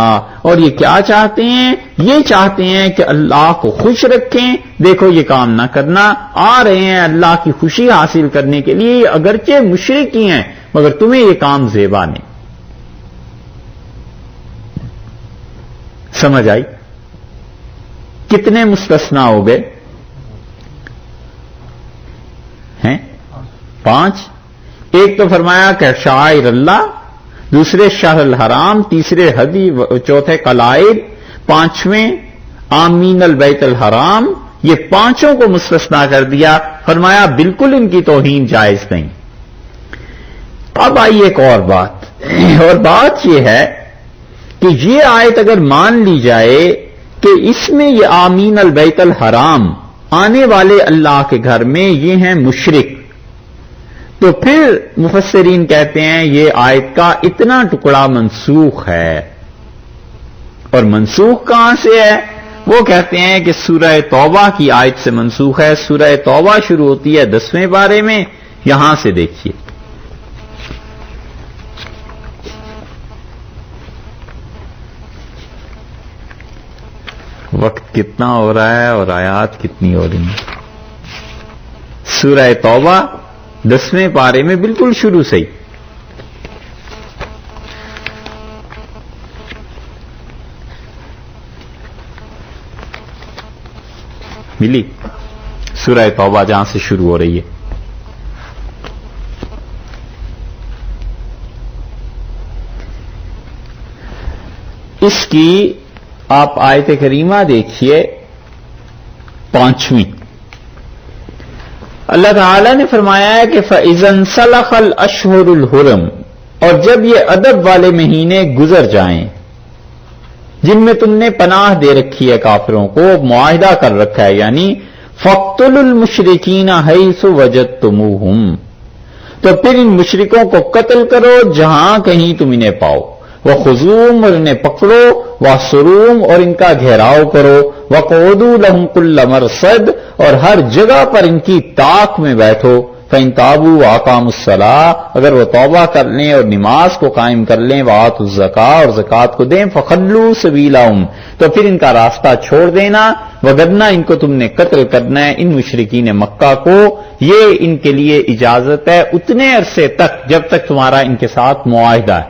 اور یہ کیا چاہتے ہیں؟ یہ چاہتے ہیں کہ اللہ کو خوش رکھیں، دیکھو یہ کام نہ کرنا، آ رہے ہیں اللہ کی خوشی حاصل کرنے کے لیے، اگرچہ مشرک ہی ہیں مگر تمہیں یہ کام زیبا نہیں۔ سمجھ آئی؟ کتنے مستثنا ہو گئے ہیں؟ 5۔ ایک تو فرمایا کہ شعائر اللہ، دوسرے شہر الحرام، تیسرے حدی، چوتھے قلائد، 5ویں آمین البیت الحرام، یہ 5 کو مستثنا کر دیا، فرمایا بالکل ان کی توہین جائز نہیں۔ اب آئی ایک اور بات یہ ہے کہ یہ آیت اگر مان لی جائے کہ اس میں یہ آمین البیت الحرام، آنے والے اللہ کے گھر میں یہ ہیں مشرک، تو پھر مفسرین کہتے ہیں یہ آیت کا اتنا ٹکڑا منسوخ ہے۔ اور منسوخ کہاں سے ہے؟ وہ کہتے ہیں کہ سورہ توبہ کی آیت سے منسوخ ہے۔ سورہ توبہ شروع ہوتی ہے 10ویں پارے میں، یہاں سے دیکھیے، وقت کتنا ہو رہا ہے اور آیات کتنی ہو رہی ہیں۔ سورہ توبہ 10ویں پارے میں بالکل شروع سے ہی ملی سورہ توبہ جہاں سے شروع ہو رہی ہے، اس کی آپ آیت کریمہ دیکھیے 5ویں۔ اللہ تعالی نے فرمایا ہے کہ فَإِذَا انْسَلَخَ الْأَشْهُرُ الْحُرُمُ، اور جب یہ ادب والے مہینے گزر جائیں جن میں تم نے پناہ دے رکھی ہے، کافروں کو معاہدہ کر رکھا ہے، یعنی فَاقْتُلُوا الْمُشْرِكِينَ حَيْثُ وَجَدتُّمُوهُمْ، تو پھر ان مشرکوں کو قتل کرو جہاں کہیں تم انہیں پاؤ، وَخُذُوهُمْ، اور انہیں پکڑو، وَاحْصُرُوهُمْ، اور ان کا گھیراؤ کرو، وَقْعُدُوا لَهُمْ كُلَّ مَرْصَدٍ، اور ہر جگہ پر ان کی طاق میں بیٹھو، فَإِن تَابُوا وَأَقَامُوا الصَّلَاةَ، اگر وہ توبہ کر لیں اور نماز کو قائم کر لیں، وَآتُوا الزَّكَاةَ، اور زکوٰۃ کو دیں، فَخَلُّوا سَبِيلَهُمْ، تو پھر ان کا راستہ چھوڑ دینا، وگرنہ ان کو تم نے قتل کرنا ہے، ان مشرکین مکہ کو، یہ ان کے لیے اجازت ہے اتنے عرصے تک جب تک تمہارا ان کے ساتھ معاہدہ ہے۔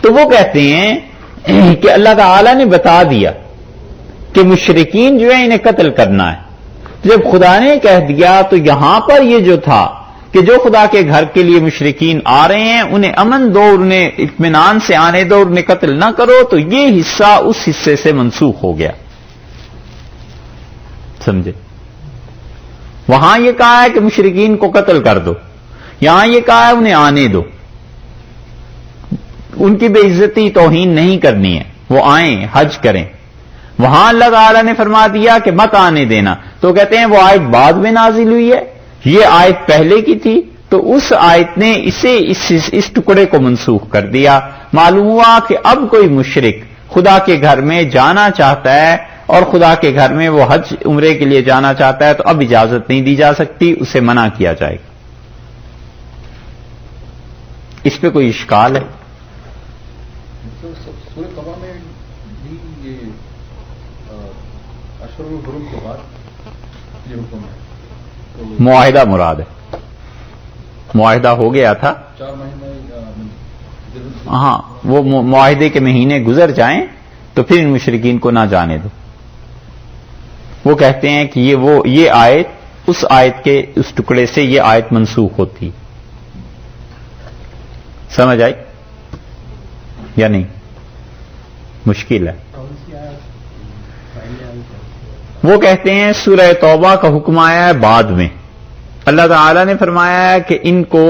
تو وہ کہتے ہیں کہ اللہ تعالی نے بتا دیا کہ مشرکین جو ہے انہیں قتل کرنا ہے، جب خدا نے کہہ دیا تو یہاں پر یہ جو تھا کہ جو خدا کے گھر کے لیے مشرکین آ رہے ہیں انہیں امن دو، انہیں اطمینان سے آنے دو، انہیں قتل نہ کرو، تو یہ حصہ اس حصے سے منسوخ ہو گیا، سمجھے؟ وہاں یہ کہا ہے کہ مشرکین کو قتل کر دو، یہاں یہ کہا ہے انہیں آنے دو، ان کی بے عزتی توہین نہیں کرنی ہے، وہ آئیں حج کریں۔ وہاں اللہ تعالیٰ نے فرما دیا کہ مت آنے دینا، تو کہتے ہیں وہ آیت بعد میں نازل ہوئی ہے، یہ آیت پہلے کی تھی، تو اس آیت نے اسے اس ٹکڑے کو منسوخ کر دیا۔ معلوم ہوا کہ اب کوئی مشرک خدا کے گھر میں جانا چاہتا ہے اور خدا کے گھر میں وہ حج عمرے کے لیے جانا چاہتا ہے تو اب اجازت نہیں دی جا سکتی، اسے منع کیا جائے گا۔ اس پہ کوئی اشکال ہے؟ سورۃ توبہ میں بھی یہ اشہر الحرم کے بعد یہ حکم ہے، معاہدہ مراد ہے، معاہدہ ہو گیا تھا، 4 مہینے ہاں وہ معاہدے کے مہینے گزر جائیں تو پھر ان مشرکین کو نہ جانے دو۔ وہ کہتے ہیں کہ یہ آیت اس آیت کے اس ٹکڑے سے یہ آیت منسوخ ہوتی، سمجھ آئی یا نہیں؟ مشکل ہے۔ وہ کہتے ہیں سورہ توبہ کا حکم آیا ہے بعد میں، اللہ تعالیٰ نے فرمایا ہے کہ ان کو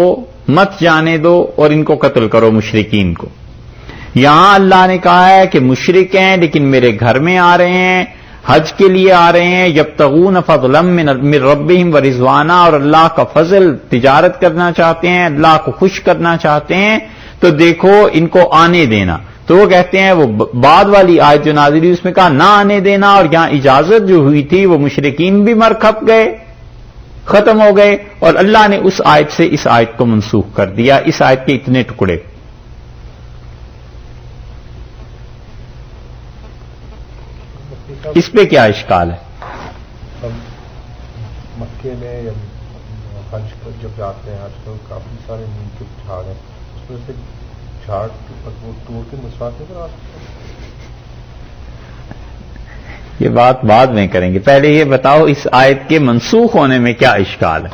مت جانے دو اور ان کو قتل کرو مشرکین کو۔ یہاں اللہ نے کہا ہے کہ مشرک ہیں لیکن میرے گھر میں آ رہے ہیں، حج کے لیے آ رہے ہیں، یبتغون فضلا من ربہم ورضوانا، اور اللہ کا فضل تجارت کرنا چاہتے ہیں، اللہ کو خوش کرنا چاہتے ہیں، تو دیکھو ان کو آنے دینا۔ تو وہ کہتے ہیں وہ بعد والی آیت جو نازل ہوئی اس میں کہا نہ آنے دینا، اور یہاں اجازت جو ہوئی تھی وہ مشرکین بھی مر کھپ گئے، ختم ہو گئے، اور اللہ نے اس آیت سے اس آیت کو منسوخ کر دیا، اس آیت کے اتنے ٹکڑے۔ اس پہ کیا اشکال ہے؟ مکے میں حج جب جاتے ہیں حج تو کافی سارے نیم کے جھاڑ ہیں، اس میں سے جھاڑ وہ توڑ کے مسواک نہیں کرا سکتے؟ یہ بات بعد میں کریں گے، پہلے یہ بتاؤ اس آیت کے منسوخ ہونے میں کیا اشکال ہے؟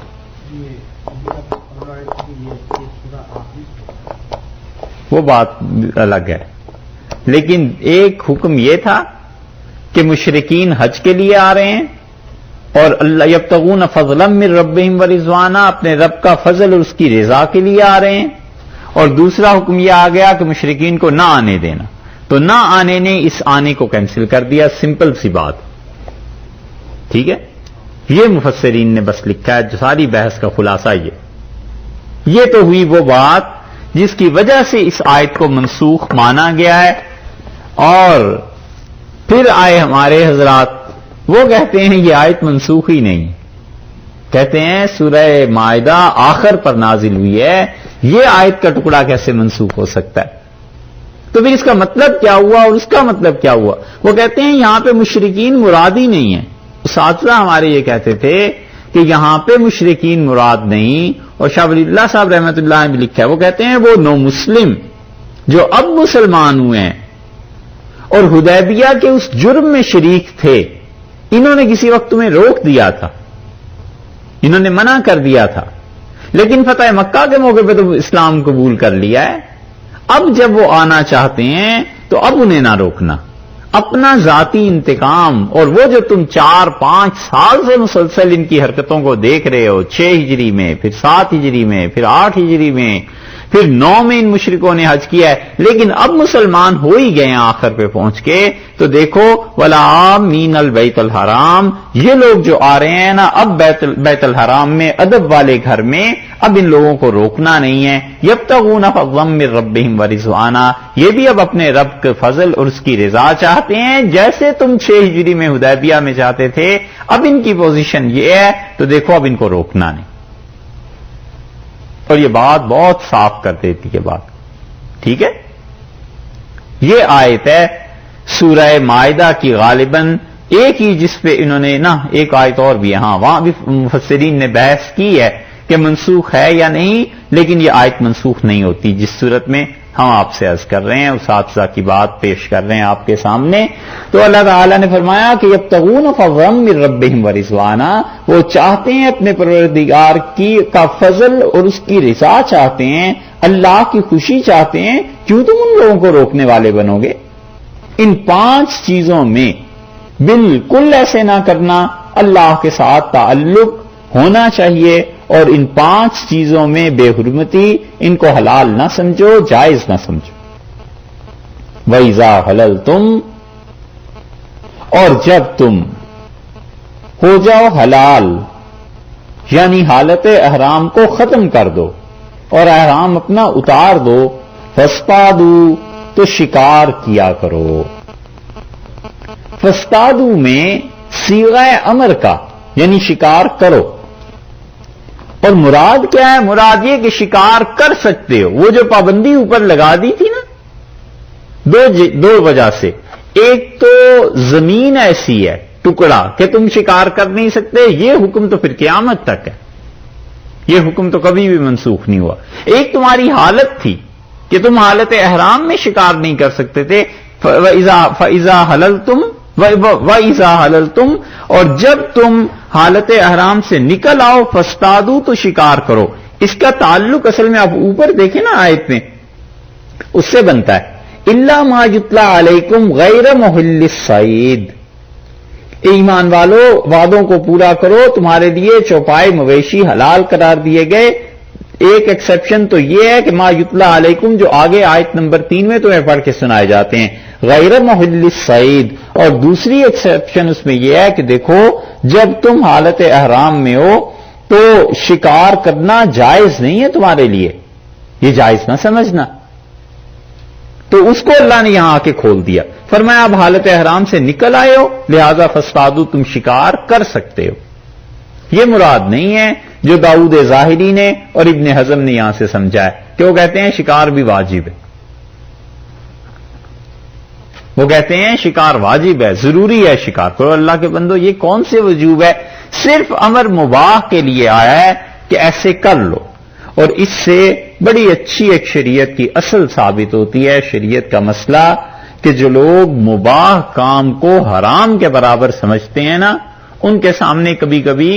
وہ بات الگ ہے، لیکن ایک حکم یہ تھا کہ مشرکین حج کے لیے آ رہے ہیں اور اللہ یبتغون فضلا من ربہم ورضوانا، اپنے رب کا فضل اور اس کی رضا کے لیے آ رہے ہیں، اور دوسرا حکم یہ آ گیا کہ مشرکین کو نہ آنے دینا، تو نہ آنے نے اس آنے کو کینسل کر دیا، سمپل سی بات، ٹھیک ہے؟ یہ مفسرین نے بس لکھا ہے، جو ساری بحث کا خلاصہ یہ تو ہوئی وہ بات جس کی وجہ سے اس آیت کو منسوخ مانا گیا ہے۔ اور پھر آئے ہمارے حضرات، وہ کہتے ہیں یہ آیت منسوخ ہی نہیں، کہتے ہیں سورہ مائدہ آخر پر نازل ہوئی ہے، یہ آیت کا ٹکڑا کیسے منسوخ ہو سکتا ہے؟ تو پھر اس کا مطلب کیا ہوا اور اس کا مطلب کیا ہوا؟ وہ کہتے ہیں یہاں پہ مشرکین مراد ہی نہیں ہے، اساتذہ ہمارے یہ کہتے تھے کہ یہاں پہ مشرکین مراد نہیں، اور شاہ ولی اللہ صاحب رحمۃ اللہ نے بھی لکھا ہے، وہ کہتے ہیں وہ نو مسلم جو اب مسلمان ہوئے ہیں اور حدیبیہ کے اس جرم میں شریک تھے، انہوں نے کسی وقت تمہیں روک دیا تھا، انہوں نے منع کر دیا تھا، لیکن فتح مکہ کے موقع پہ تو اسلام قبول کر لیا ہے، اب جب وہ آنا چاہتے ہیں تو اب انہیں نہ روکنا، اپنا ذاتی انتقام، اور وہ جو تم 4-5 سال سے مسلسل ان کی حرکتوں کو دیکھ رہے ہو، 6 ہجری میں، پھر 7 ہجری میں، پھر 8 ہجری میں، پھر 9 میں ان مشرکوں نے حج کیا ہے، لیکن اب مسلمان ہو ہی گئے ہیں آخر پہ پہنچ کے، تو دیکھو وَلَعَامِينَ الْبَيْتَ الْحَرَامِ، یہ لوگ جو آ رہے ہیں نا اب بیت الحرام میں، ادب والے گھر میں، اب ان لوگوں کو روکنا نہیں ہے. یبتغون فضلا من ربہم ورضوانا، یہ بھی اب اپنے رب کے فضل اور اس کی رضا چاہتے ہیں، جیسے تم 6 ہجری میں حدیبیہ میں چاہتے تھے. اب ان کی پوزیشن یہ ہے، تو دیکھو اب ان کو روکنا نہیں. اور یہ بات بہت صاف کر دیتی ہے بات، ٹھیک ہے. یہ آیت ہے سورہ مائدہ کی غالباً ایک ہی، جس پہ انہوں نے نا ایک آیت اور بھی ہے، ہاں وہاں بھی مفسرین نے بحث کی ہے کہ منسوخ ہے یا نہیں، لیکن یہ آیت منسوخ نہیں ہوتی جس صورت میں ہم آپ سے عرض کر رہے ہیں، اس حادثہ کی بات پیش کر رہے ہیں آپ کے سامنے. تو اللہ تعالیٰ نے فرمایا کہ یبتغون فضلا من ربہم ورضوانا، وہ چاہتے ہیں اپنے پروردگار کا فضل اور اس کی رضا چاہتے ہیں، اللہ کی خوشی چاہتے ہیں. کیوں تم ان لوگوں کو روکنے والے بنو گے؟ ان 5 چیزوں میں بالکل ایسے نہ کرنا، اللہ کے ساتھ تعلق ہونا چاہیے، اور ان 5 چیزوں میں بے حرمتی، ان کو حلال نہ سمجھو، جائز نہ سمجھو. وَإِذَا حَلَلْتُمْ، اور جب تم ہو جاؤ حلال، یعنی حالت احرام کو ختم کر دو اور احرام اپنا اتار دو، فَاصْطَادُوا، تو شکار کیا کرو. فَاصْطَادُوا میں صیغہ امر کا، یعنی شکار کرو. اور مراد کیا ہے؟ مراد یہ کہ شکار کر سکتے ہو. وہ جو پابندی اوپر لگا دی تھی نا، دو وجہ سے. ایک تو زمین ایسی ہے ٹکڑا کہ تم شکار کر نہیں سکتے، یہ حکم تو پھر قیامت تک ہے، یہ حکم تو کبھی بھی منسوخ نہیں ہوا. ایک تمہاری حالت تھی کہ تم حالت احرام میں شکار نہیں کر سکتے تھے. فَإِذَا حَلَلْتُمْ، اور جب تم حالت احرام سے نکل آؤ، فَاصْطَادُوا، تو شکار کرو. اس کا تعلق اصل میں آپ اوپر دیکھیں نا آیت میں، اس سے بنتا ہے إِلَّا مَا يُتْلَى عَلَيْكُمْ غَيْرَ مُحِلِّ الصَّيْدِ. ایمان والو وعدوں کو پورا کرو، تمہارے لیے چوپائے مویشی حلال قرار دیے گئے. ایک ایکسیپشن تو یہ ہے کہ ما یتلا علیکم، جو آگے آیت نمبر 3 میں تمہیں پڑھ کے سنائے جاتے ہیں، غیر محل الصید. اور دوسری ایکسیپشن اس میں یہ ہے کہ دیکھو جب تم حالت احرام میں ہو تو شکار کرنا جائز نہیں ہے تمہارے لیے، یہ جائز نہ سمجھنا. تو اس کو اللہ نے یہاں آ کے کھول دیا، فرمایا اب حالت احرام سے نکل آئے ہو، لہذا فاصطادوا، تم شکار کر سکتے ہو. یہ مراد نہیں ہے جو داؤد ظاہری نے اور ابن حزم نے یہاں سے سمجھا ہے کہ وہ کہتے ہیں شکار بھی واجب ہے. وہ کہتے ہیں شکار واجب ہے، ضروری ہے شکار کرو. اللہ کے بندو، یہ کون سے وجوب ہے؟ صرف امر مباح کے لیے آیا ہے کہ ایسے کر لو. اور اس سے بڑی اچھی ایک شریعت کی اصل ثابت ہوتی ہے، شریعت کا مسئلہ، کہ جو لوگ مباح کام کو حرام کے برابر سمجھتے ہیں نا، ان کے سامنے کبھی کبھی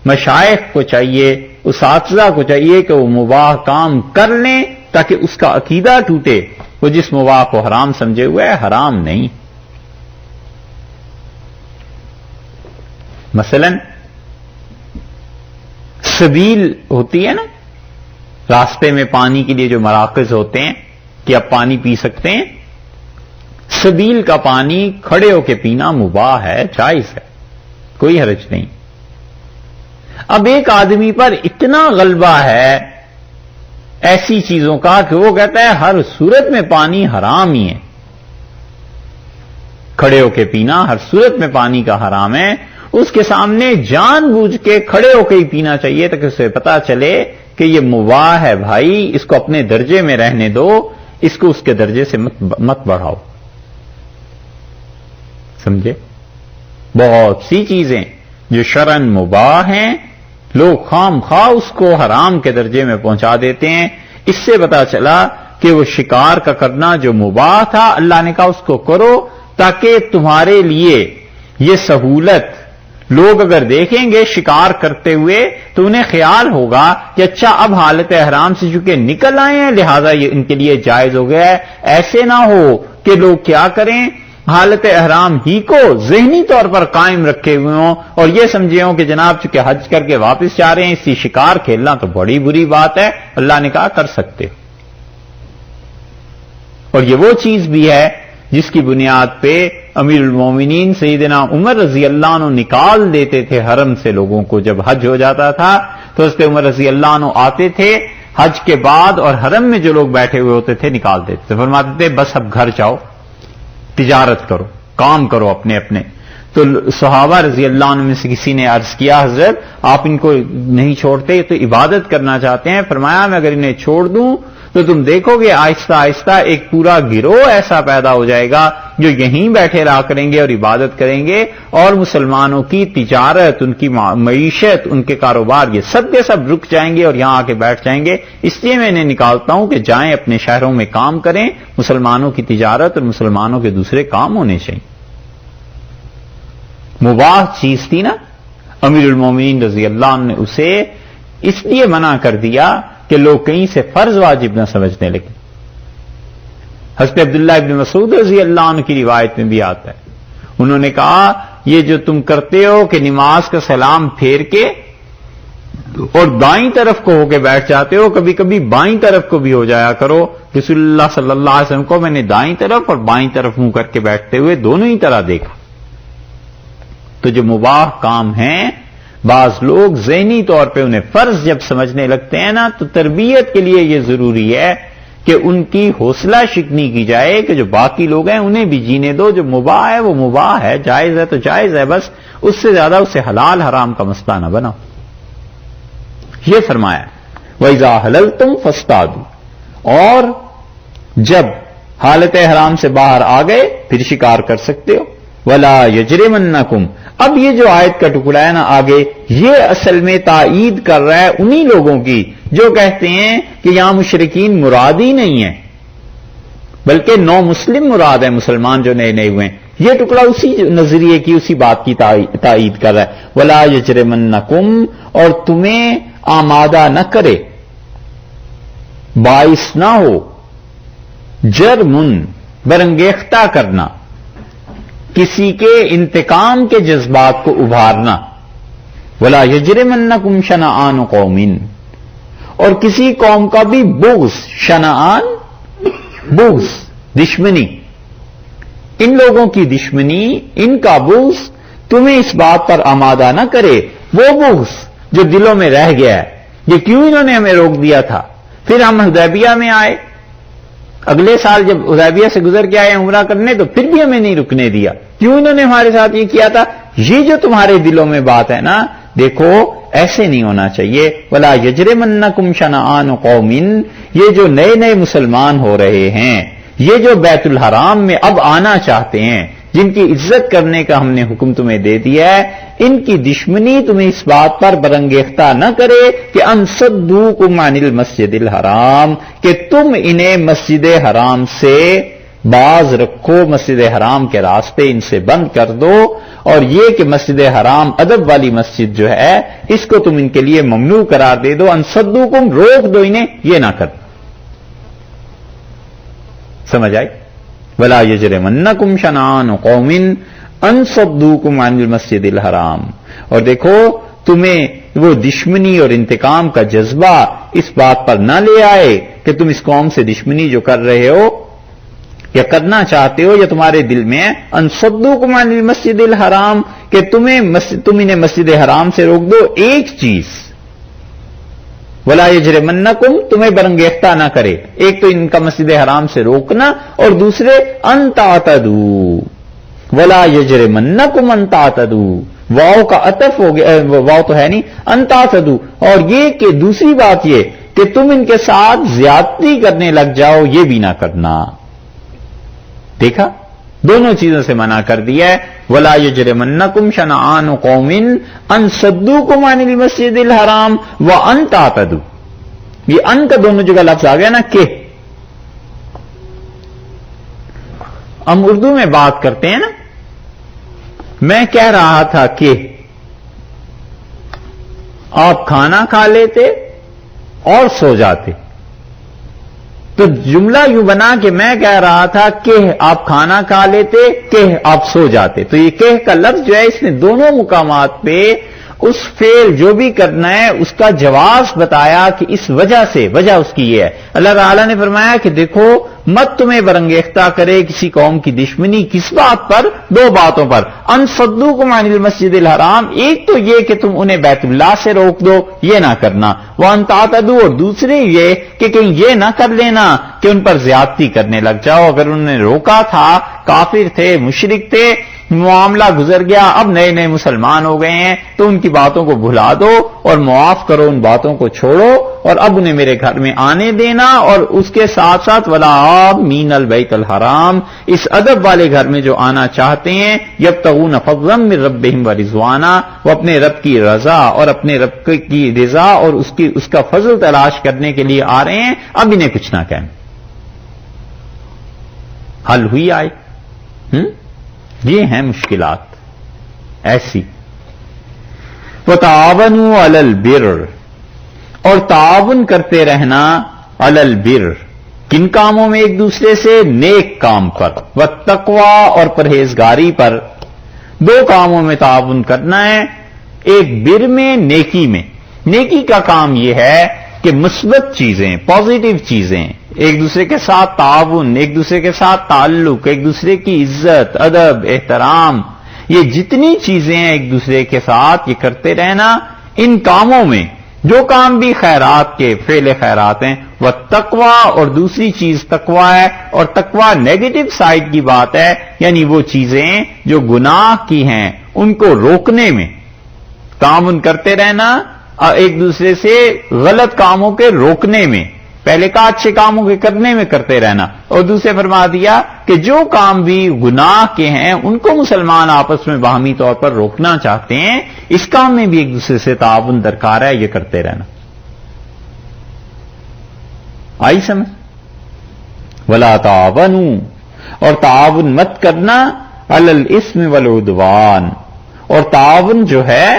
مشائخ کو چاہیے، اساتذہ کو چاہیے کہ وہ مباح کام کر لیں تاکہ اس کا عقیدہ ٹوٹے. وہ جس مباح کو حرام سمجھے ہوئے ہے، حرام نہیں. مثلا سبیل ہوتی ہے نا، راستے میں پانی کے لیے جو مراکز ہوتے ہیں کہ اب پانی پی سکتے ہیں، سبیل کا پانی کھڑے ہو کے پینا مباح ہے، جائز ہے، کوئی حرج نہیں. اب ایک آدمی پر اتنا غلبہ ہے ایسی چیزوں کا کہ وہ کہتا ہے ہر صورت میں پانی حرام ہی ہے، کھڑے ہو کے پینا ہر صورت میں پانی کا حرام ہے. اس کے سامنے جان بوجھ کے کھڑے ہو کے ہی پینا چاہیے تاکہ اسے پتا چلے کہ یہ مباح ہے بھائی، اس کو اپنے درجے میں رہنے دو، اس کو اس کے درجے سے مت بڑھاؤ. سمجھے؟ بہت سی چیزیں جو شرعاً مباح ہیں، لوگ خام خواہ اس کو حرام کے درجے میں پہنچا دیتے ہیں. اس سے پتا چلا کہ وہ شکار کا کرنا جو مباح تھا، اللہ نے کہا اس کو کرو تاکہ تمہارے لیے یہ سہولت، لوگ اگر دیکھیں گے شکار کرتے ہوئے تو انہیں خیال ہوگا کہ اچھا اب حالت احرام سے چونکہ نکل آئے ہیں لہذا یہ ان کے لیے جائز ہو گیا ہے. ایسے نہ ہو کہ لوگ کیا کریں، حالت احرام ہی کو ذہنی طور پر قائم رکھے ہوئے ہوں اور یہ سمجھے ہوں کہ جناب چونکہ حج کر کے واپس جا رہے ہیں، اسی شکار کھیلنا تو بڑی بری بات ہے. اللہ نے کہا کر سکتے. اور یہ وہ چیز بھی ہے جس کی بنیاد پہ امیر المومنین سیدنا عمر رضی اللہ عنہ نکال دیتے تھے حرم سے لوگوں کو. جب حج ہو جاتا تھا تو حضرت عمر رضی اللہ عنہ آتے تھے حج کے بعد اور حرم میں جو لوگ بیٹھے ہوئے ہوتے تھے نکال دیتے تھے. فرماتے تھے بس اب گھر جاؤ, تجارت کرو, کام کرو اپنے اپنے. تو صحابہ رضی اللہ عنہ میں سے کسی نے عرض کیا حضرت آپ ان کو نہیں چھوڑتے, تو عبادت کرنا چاہتے ہیں. فرمایا میں اگر انہیں چھوڑ دوں تو تم دیکھو گے آہستہ آہستہ ایک پورا گروہ ایسا پیدا ہو جائے گا جو یہیں بیٹھے رہا کریں گے اور عبادت کریں گے, اور مسلمانوں کی تجارت, ان کی معیشت, ان کے کاروبار یہ سب کے سب رک جائیں گے اور یہاں آ کے بیٹھ جائیں گے. اس لیے میں انہیں نکالتا ہوں کہ جائیں اپنے شہروں میں کام کریں, مسلمانوں کی تجارت اور مسلمانوں کے دوسرے کام ہونے چاہیے. مباح چیز تھی نا, امیر المومنین رضی اللہ عنہ نے اسے اس لیے منع کر دیا کہ لوگ کہیں سے فرض واجب نہ سمجھنے لگے. حضرت عبداللہ ابن مسعود رضی اللہ عنہ کی روایت میں بھی آتا ہے, انہوں نے کہا یہ جو تم کرتے ہو کہ نماز کا سلام پھیر کے اور دائیں طرف کو ہو کے بیٹھ جاتے ہو, کبھی کبھی بائیں طرف کو بھی ہو جایا کرو. رسول اللہ صلی اللہ علیہ وسلم کو میں نے دائیں طرف اور بائیں طرف منہ کر کے بیٹھتے ہوئے دونوں ہی طرح دیکھا. تو جو مباح کام ہیں بعض لوگ ذہنی طور پہ انہیں فرض جب سمجھنے لگتے ہیں نا, تو تربیت کے لیے یہ ضروری ہے کہ ان کی حوصلہ شکنی کی جائے کہ جو باقی لوگ ہیں انہیں بھی جینے دو. جو مباح ہے وہ مباح ہے, جائز ہے تو جائز ہے, بس اس سے زیادہ اسے حلال حرام کا مسئلہ نہ بناؤ. یہ فرمایا وَإِذَا حَلَلْتُمْ فَاصْطَادُوا, اور جب حالت حرام سے باہر آ گئے پھر شکار کر سکتے ہو. وَلَا يَجْرِمَنَّكُمْ, اب یہ جو آیت کا ٹکڑا ہے نا آگے, یہ اصل میں تائید کر رہا ہے انہی لوگوں کی جو کہتے ہیں کہ یہاں مشرکین مراد ہی نہیں ہے بلکہ نو مسلم مراد ہے, مسلمان جو نئے نئے ہوئے ہیں. یہ ٹکڑا اسی نظریے کی اسی بات کی تائید کر رہا ہے. وَلَا يَجْرِمَنَّكُمْ, اور تمہیں آمادہ نہ کرے, باعث نہ ہو, جرمن برانگیختہ کرنا, کسی کے انتقام کے جذبات کو ابھارنا. وَلَا يَجْرِمَنَّكُمْ شَنَآنُ قَوْمٍ, اور کسی قوم کا بھی بغض, شنآن بغض دشمنی, ان لوگوں کی دشمنی, ان کا بغض تمہیں اس بات پر آمادہ نہ کرے. وہ بغض جو دلوں میں رہ گیا ہے, یہ کیوں انہوں نے ہمیں روک دیا تھا, پھر ہم حدیبیہ میں آئے, اگلے سال جب حدیبیہ سے گزر کے آئے عمرہ کرنے تو پھر بھی ہمیں نہیں رکنے دیا, کیوں انہوں نے ہمارے ساتھ یہ کیا تھا. یہ جو تمہارے دلوں میں بات ہے نا, دیکھو ایسے نہیں ہونا چاہیے. وَلَا يَجْرِمَنَّكُمْ شَنَآنُ قَوْمٍ, یہ جو نئے نئے مسلمان ہو رہے ہیں, یہ جو بیت الحرام میں اب آنا چاہتے ہیں, جن کی عزت کرنے کا ہم نے حکم تمہیں دے دیا ہے, ان کی دشمنی تمہیں اس بات پر برانگیختہ نہ کرے کہ ان صدوکم عن المسجد الحرام, کہ تم انہیں مسجد حرام سے باز رکھو, مسجد حرام کے راستے ان سے بند کر دو. اور یہ کہ مسجد حرام ادب والی مسجد جو ہے اس کو تم ان کے لیے ممنوع قرار دے دو. ان صدوکم, روک دو انہیں, یہ نہ کر. سمجھ آئی؟ وَلَا يَجْرِمَنَّكُمْ شَنَآنُ قَوْمٍ أَن صَدُّوكُمْ عَنِ الْمَسْجِدِ الْحَرَامِ, اور دیکھو تمہیں وہ دشمنی اور انتقام کا جذبہ اس بات پر نہ لے آئے کہ تم اس قوم سے دشمنی جو کر رہے ہو یا کرنا چاہتے ہو یا تمہارے دل میں ہے, ان صدوکم عن المسجد الحرام, کہ تم انہیں مسجد حرام سے روک دو ایک چیز. ولا یجرمنکم, تمہیں برانگیختہ نہ کرے, ایک تو ان کا مسجد حرام سے روکنا, اور دوسرے ان تعتدوا, ولا یجرمنکم ان تعتدوا, واو کا عطف ہو گیا, واو تو ہے نہیں, ان تعتدوا, اور یہ کہ دوسری بات یہ کہ تم ان کے ساتھ زیادتی کرنے لگ جاؤ, یہ بھی نہ کرنا. دیکھا, دونوں چیزوں سے منع کر دیا ہے. ولا یجرمنکم شنآن قوم ان صدوکم عن المسجد الحرام وان تعتدوا, یہ ان کا دونوں جگہ لفظ آ گیا نا کہ. ہم اردو میں بات کرتے ہیں نا, میں کہہ رہا تھا کہ آپ کھانا کھا لیتے اور سو جاتے, تو جملہ یوں بنا کہ میں کہہ رہا تھا کہ آپ کھانا کھا لیتے, کہ آپ سو جاتے. تو یہ کہ کا لفظ جو ہے اس نے دونوں مقامات پہ اس فعل جو بھی کرنا ہے اس کا جواز بتایا کہ اس وجہ سے، وجہ اس کی یہ ہے۔ اللہ تعالیٰ نے فرمایا کہ دیکھو مت تمہیں برانگیختہ کرے کسی قوم کی دشمنی، کس بات پر؟ دو باتوں پر، ان صدوکم عن المسجد الحرام، ایک تو یہ کہ تم انہیں بیت اللہ سے روک دو، یہ نہ کرنا، وان تعتدوا، اور دوسری یہ کہ کہیں یہ نہ کر لینا کہ ان پر زیادتی کرنے لگ جاؤ۔ اگر انہوں نے روکا تھا، کافر تھے، مشرک تھے، معاملہ گزر گیا، اب نئے نئے مسلمان ہو گئے ہیں، تو ان کی باتوں کو بھلا دو اور معاف کرو، ان باتوں کو چھوڑو، اور اب انہیں میرے گھر میں آنے دینا، اور اس کے ساتھ ساتھ ولا آمین البیت الحرام، اس ادب والے گھر میں جو آنا چاہتے ہیں، یبتغون فضلا من ربہم ورضوانا، وہ اپنے رب کی رضا اور اپنے رب کی رضا اور اس کا فضل تلاش کرنے کے لیے آ رہے ہیں، اب انہیں کچھ نہ کہیں۔ حل ہوئی آئے؟ یہ ہیں مشکلات ایسی۔ وتعاونوا علی البر، اور تعاون کرتے رہنا علی البر، کن کاموں میں؟ ایک دوسرے سے نیک کام پر، والتقوی، اور پرہیزگاری پر۔ دو کاموں میں تعاون کرنا ہے، ایک بر میں، نیکی میں۔ نیکی کا کام یہ ہے کہ مثبت چیزیں، پازیٹو چیزیں، ایک دوسرے کے ساتھ تعاون، ایک دوسرے کے ساتھ تعلق، ایک دوسرے کی عزت، ادب، احترام، یہ جتنی چیزیں ہیں ایک دوسرے کے ساتھ یہ کرتے رہنا۔ ان کاموں میں جو کام بھی خیرات کے، فعل خیرات ہیں، وہ تقوی، اور دوسری چیز تقوی ہے، اور تقوی نیگیٹو سائڈ کی بات ہے، یعنی وہ چیزیں جو گناہ کی ہیں ان کو روکنے میں تعاون کرتے رہنا، ایک دوسرے سے غلط کاموں کے روکنے میں، پہلے کہا اچھے کاموں کے کرنے میں کرتے رہنا، اور دوسرے فرما دیا کہ جو کام بھی گناہ کے ہیں ان کو مسلمان آپس میں باہمی طور پر روکنا چاہتے ہیں، اس کام میں بھی ایک دوسرے سے تعاون درکار ہے، یہ کرتے رہنا۔ آئی سمجھ؟ ولا تعاونوا، اور تعاون مت کرنا علی الاثم والعدوان، اور تعاون جو ہے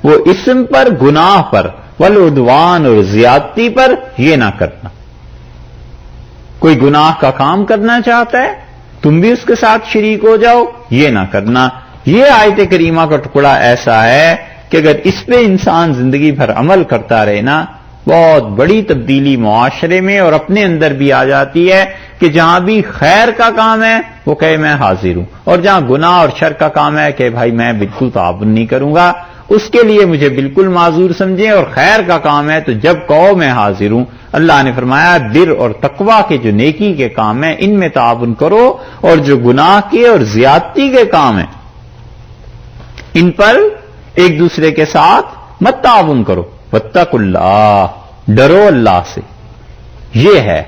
وہ اسم پر، گناہ پر، والعدوان، اور زیادتی پر یہ نہ کرنا۔ کوئی گناہ کا کام کرنا چاہتا ہے تم بھی اس کے ساتھ شریک ہو جاؤ، یہ نہ کرنا۔ یہ آیت کریمہ کا ٹکڑا ایسا ہے کہ اگر اس پہ انسان زندگی بھر عمل کرتا رہے نا، بہت بڑی تبدیلی معاشرے میں اور اپنے اندر بھی آ جاتی ہے کہ جہاں بھی خیر کا کام ہے وہ کہے میں حاضر ہوں، اور جہاں گناہ اور شر کا کام ہے کہ بھائی میں بالکل تعاون نہیں کروں گا، اس کے لیے مجھے بالکل معذور سمجھیں، اور خیر کا کام ہے تو جب کہو میں حاضر ہوں۔ اللہ نے فرمایا بر اور تقوی کے جو نیکی کے کام ہیں ان میں تعاون کرو، اور جو گناہ کے اور زیادتی کے کام ہیں ان پر ایک دوسرے کے ساتھ مت تعاون کرو۔ واتقوا اللہ، ڈرو اللہ سے۔ یہ ہے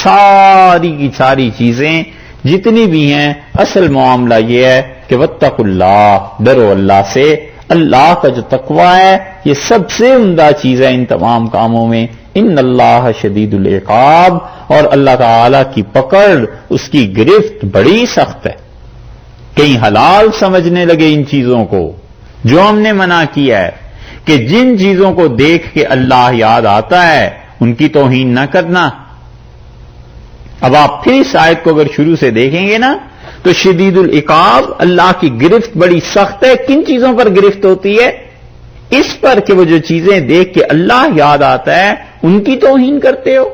ساری کی ساری چیزیں جتنی بھی ہیں، اصل معاملہ یہ ہے کہ واتقوا اللہ، ڈرو اللہ سے۔ اللہ کا جو تقوی ہے یہ سب سے عمدہ چیز ہے ان تمام کاموں میں۔ ان اللہ شدید العقاب، اور اللہ تعالی کی پکڑ، اس کی گرفت بڑی سخت ہے۔ کہیں حلال سمجھنے لگے ان چیزوں کو جو ہم نے منع کیا ہے، کہ جن چیزوں کو دیکھ کے اللہ یاد آتا ہے ان کی توہین نہ کرنا۔ اب آپ پھر اس آیت کو اگر شروع سے دیکھیں گے نا تو شدید العقاب، اللہ کی گرفت بڑی سخت ہے۔ کن چیزوں پر گرفت ہوتی ہے؟ اس پر کہ وہ جو چیزیں دیکھ کے اللہ یاد آتا ہے ان کی توہین کرتے ہو،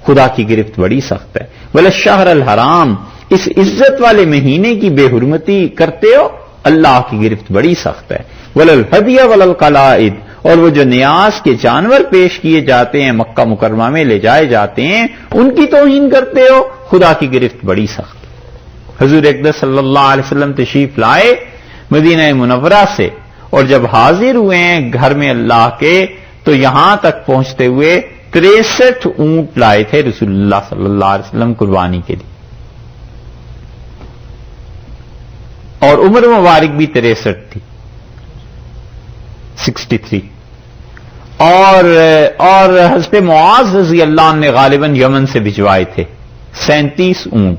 خدا کی گرفت بڑی سخت ہے۔ والشہر الحرام، اس عزت والے مہینے کی بے حرمتی کرتے ہو، اللہ کی گرفت بڑی سخت ہے۔ وللہدی وللقلائد، اور وہ جو نیاز کے جانور پیش کیے جاتے ہیں مکہ مکرمہ میں لے جائے جاتے ہیں ان کی توہین کرتے ہو، خدا کی گرفت بڑی سخت۔ حضور اقدس صلی اللہ علیہ وسلم تشریف لائے مدینہ منورہ سے، اور جب حاضر ہوئے ہیں گھر میں اللہ کے تو یہاں تک پہنچتے ہوئے 63 اونٹ لائے تھے رسول اللہ صلی اللہ علیہ وسلم قربانی کے لیے، اور عمر مبارک بھی 63 تھی، 63۔ اور حضرت معاذ رضی اللہ عنہ نے غالباً یمن سے بھجوائے تھے 37 اونٹ،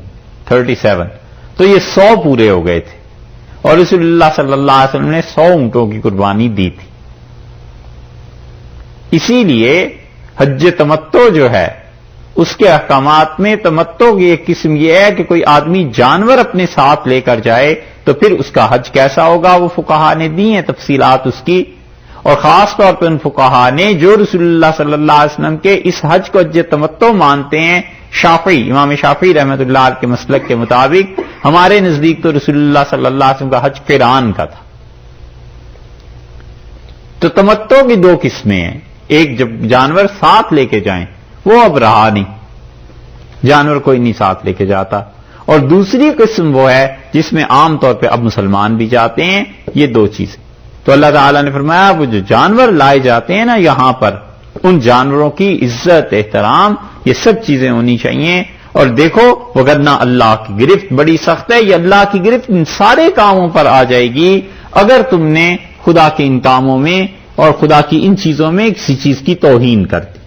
37، تو یہ 100 پورے ہو گئے تھے، اور رسول اللہ صلی اللہ علیہ وسلم نے 100 اونٹوں کی قربانی دی تھی۔ اسی لیے حج تمتع جو ہے اس کے احکامات میں تمتع کی ایک قسم یہ ہے کہ کوئی آدمی جانور اپنے ساتھ لے کر جائے تو پھر اس کا حج کیسا ہوگا وہ فقہا نے دی ہیں تفصیلات اس کی، اور خاص طور پہ ان فقہا نے جو رسول اللہ صلی اللہ علیہ وسلم کے اس حج کو حج تمتع مانتے ہیں، شافعی امام شافعی رحمۃ اللہ علیہ کے مسلک کے مطابق، ہمارے نزدیک تو رسول اللہ صلی اللہ علیہ وسلم کا حج قران کا تھا۔ تو تمتع کی دو قسمیں ہیں، ایک جب جانور ساتھ لے کے جائیں، وہ اب رہا نہیں، جانور کوئی نہیں ساتھ لے کے جاتا، اور دوسری قسم وہ ہے جس میں عام طور پہ اب مسلمان بھی جاتے ہیں۔ یہ دو چیزیں تو اللہ تعالیٰ نے فرمایا وہ جو جانور لائے جاتے ہیں نا یہاں پر، ان جانوروں کی عزت احترام یہ سب چیزیں ہونی چاہیے۔ اور دیکھو وگرنہ اللہ کی گرفت بڑی سخت ہے، یہ اللہ کی گرفت ان سارے کاموں پر آ جائے گی اگر تم نے خدا کے ان کاموں میں اور خدا کی ان چیزوں میں کسی چیز کی توہین کر دی۔